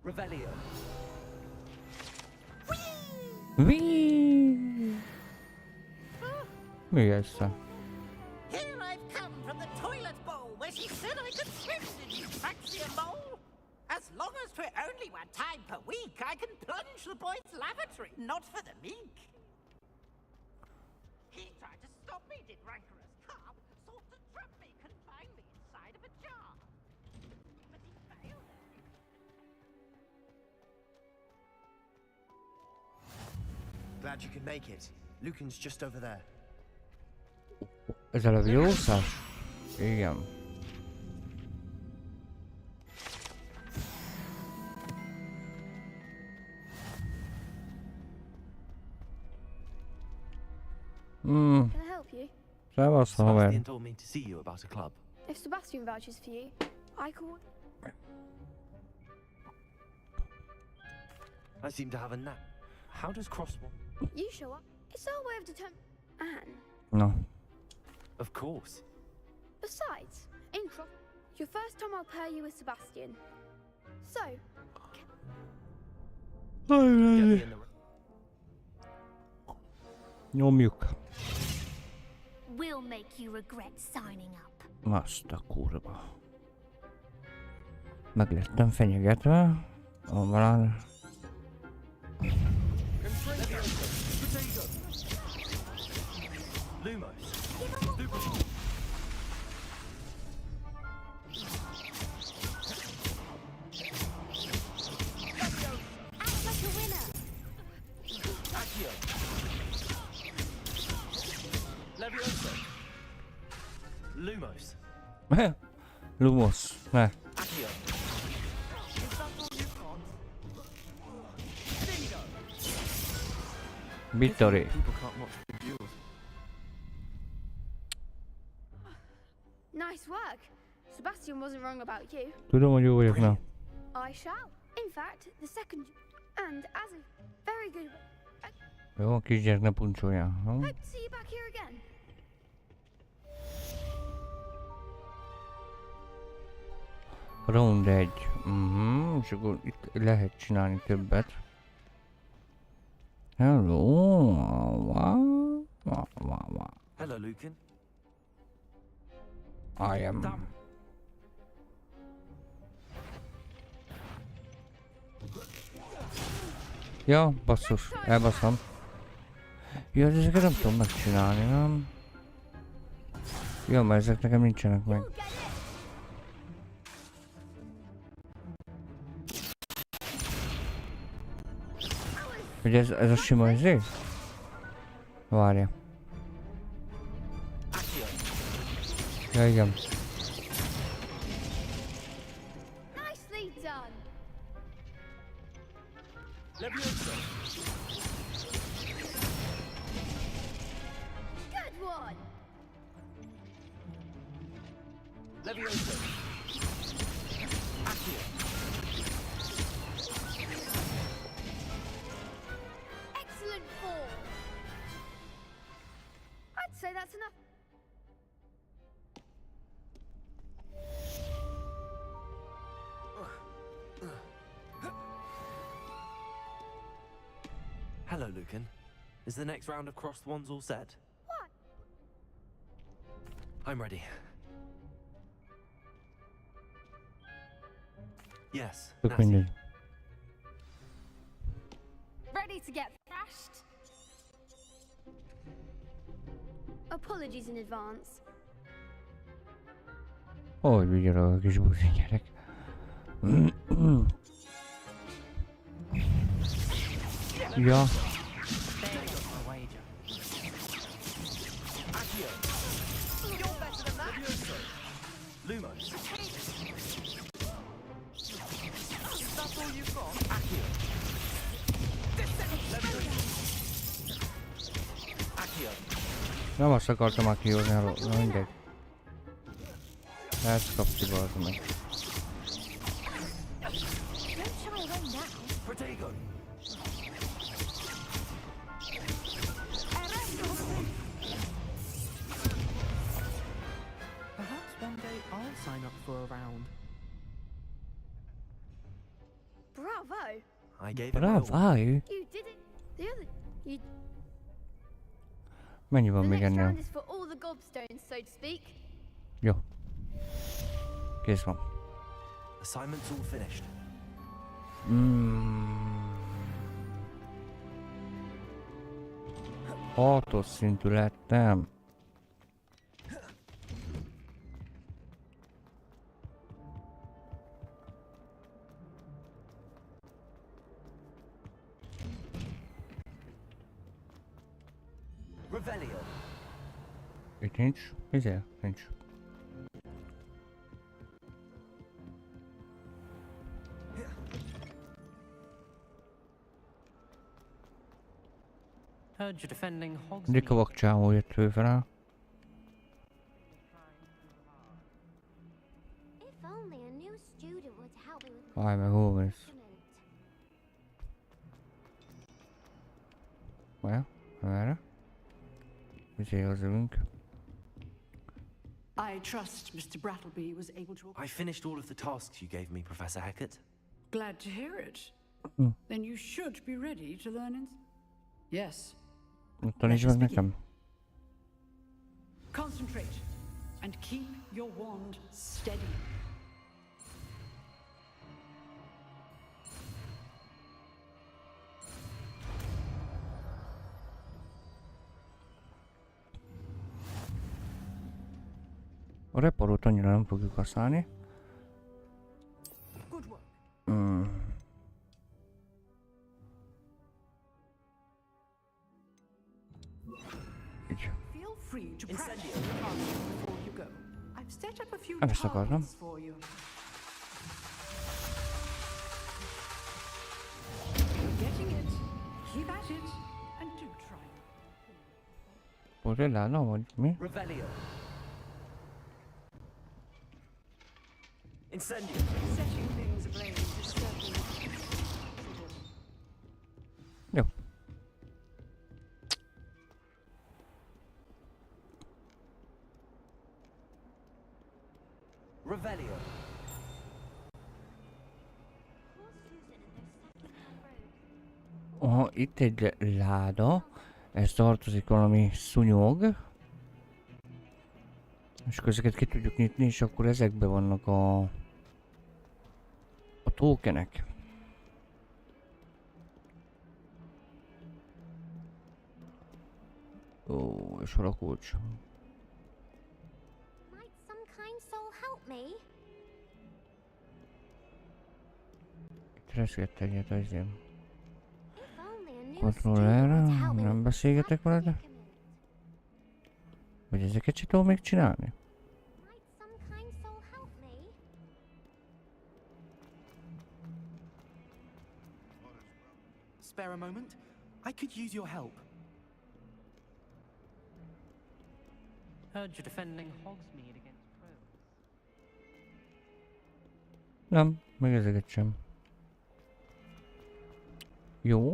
Revelio. Whee! Jest to. Here I've come from the toilet bowl where she said I could swim, did you fancy a mole? As long as for only 1 time per week, I can plunge the boy's lavatory, not for the meek. He tried to stop me, did rancorous carp, sought to trap me, confine me inside of a jar. But he failed. Glad you could make it. Lucan's just over there. Ez a Leviosa? Igen. Can I help you? Szevasz, haver. Sebastian told me to see you about a club. If Sebastian vouches for you, I call. I seem to have a knack. How does crosswand... You show up. It's our way of determining. Anne. No. Of course. Besides, in cross, your first time I'll pair you with Sebastian. So. Nyomjuk. We'll make you regret signing up. Azt a kurva. Meg lettem fenyegetve. Van. Lumos. Lumos. Ne. Victory. Nice work. Sebastian wasn't wrong about you. Tudom, hogy jó vagyok, na. I shall. In fact, the second and as a very good. Jó, a kisgyerek ne puncsolja. Hope to see you back here again. Round 1. És akkor itt lehet csinálni többet. Hello. Hello, Lucan. I am. Ja, basszus, elbaszom. Ja, ezeket nem tudom megcsinálni, nem? Ja, mert ezek nekem nincsenek meg. Hogy ez a sima izé? Várja. Ja, igen. Nicely done. Good one. Levioso. Accio. Excellent fall. I'd say that's enough. Hello, Lucan. Is the next round of crossed wands all set? What? I'm ready. Yes, E quindi Natty. Ready to get thrashed? Apologies in advance. hogy vigyorog a kis buzi gyerek. Ja. Lumos. Is that all you've got? Accio. Accio. Nem azt akartam már kihozni, na mindegy. Ezt kapti bazd meg. Protego. Perhaps one day I'll sign up for a round. Bravo! I gave it my all. Bravo! You did it. The other, you. Mennyi The van még next round ennél? is for all the gobstones, so to speak. Jó. Kész van. Assignment's all finished. Hatos szintű lettem. Revelio. Itt nincs? Nincs. Heard you're defending Hogwarts. Dika vakcsávó jött főfele. If only a new student would help me with Állj meg, hol mész? Vajon? Merre? Vizéhoz ülünk. I trust Mr. Brattleby was able to... I finished all of the tasks you gave me, Professor Hackett. Glad to hear it. Then you should be ready to learn in... Yes. Taníts meg nekem. Concentrate and keep your wand steady. A reparót annyira nem fogjuk használni. Good work. Így. Feel free to practice the casting before you go. I've set up a few Nem ezt akartam. targets for you. You're getting it. Keep at it and do try. Portellano vagy mi? Revelio. Incendio. Setting things ablaze is certainly... Jó. Revelio. Aha, itt egy láda. Ez tartozik valami szúnyog. És akkor ezeket ki tudjuk nyitni, és akkor ezekben vannak a tokenek. Ó, és hol a kulcs? Might some kind soul help me? Itt reszkett egyet azért. If only a new Kontrollerre, student would help me nem with beszélgetek veled? Vagy ezeket se tudom még csinálni? Might some kind soul help me? Spare a moment? I could use your help. Heard you're defending Hogsmeade against crows. Nem, meg ezeket sem. Jó.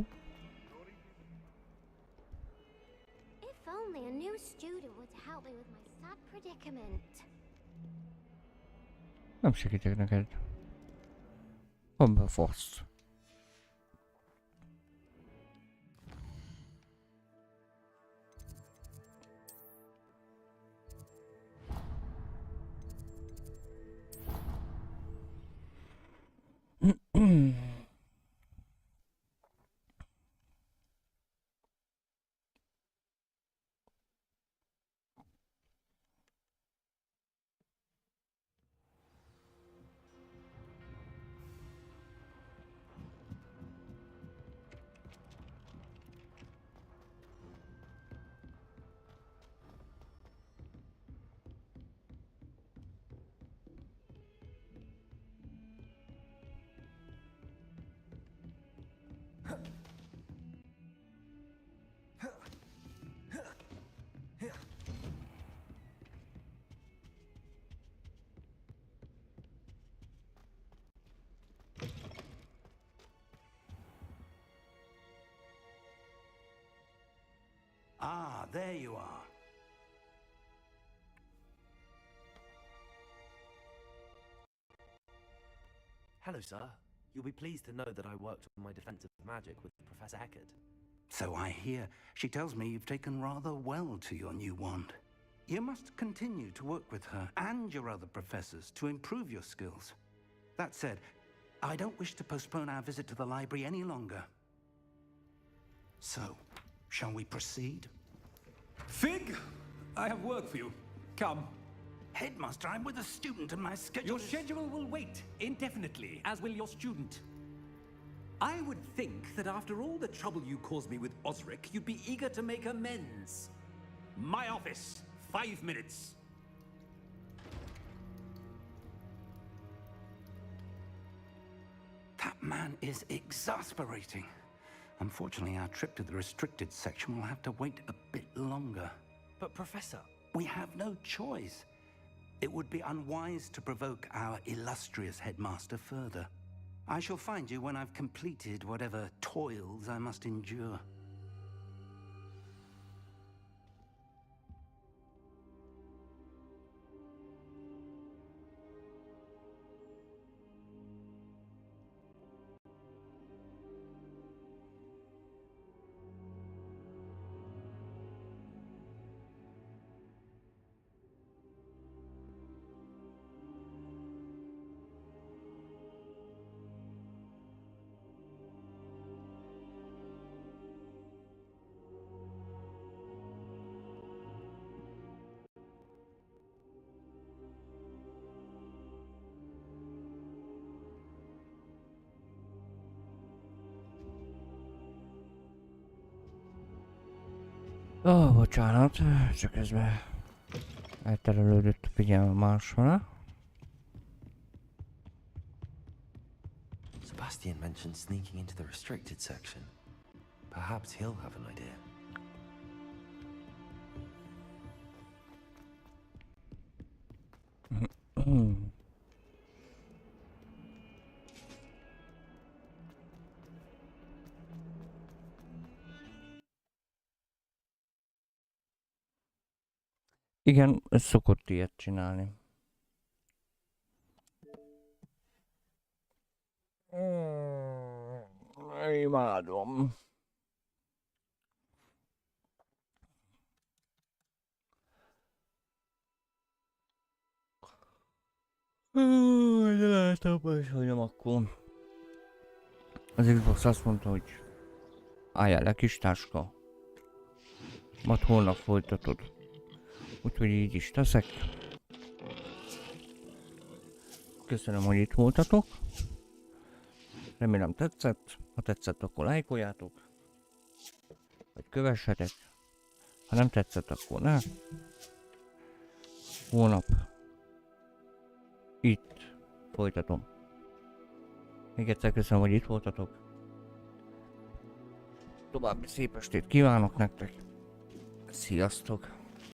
If only a new student would help me with my sad predicament. Nem segítek neked. Van be a fasz. Ah, there you are. Hello, sir. You'll be pleased to know that I worked on my defense of magic with Professor Eckert. So I hear. She tells me you've taken rather well to your new wand. You must continue to work with her and your other professors to improve your skills. That said, I don't wish to postpone our visit to the library any longer. So, shall we proceed? Fig, I have work for you. Come. Headmaster, I'm with a student and my schedule Your schedule will wait indefinitely, as will your student. I would think that after all the trouble you caused me with Osric, you'd be eager to make amends. My office, 5 minutes. That man is exasperating. Unfortunately, our trip to the restricted section will have to wait a bit longer. But, Professor... We have no choice. It would be unwise to provoke our illustrious headmaster further. I shall find you when I've completed whatever toils I must endure. Bocsánat, csak ezben elterelődött a figyelme máshol. Sebastian mentioned sneaking into the restricted section. Perhaps he'll have an idea. Igen, ez szokott ilyet csinálni. Imádom. De lehet abban is, hogy nem akkor. Az Xbox azt mondta, hogy álljál le, kis táska. Majd holnap folytatod. Úgyhogy így is teszek. Köszönöm, hogy itt voltatok. Remélem tetszett. Ha tetszett, akkor lájkoljátok. Vagy kövessetek. Ha nem tetszett, akkor ne. Holnap itt folytatom. Még egyszer köszönöm, hogy itt voltatok. További szép estét kívánok nektek. Sziasztok!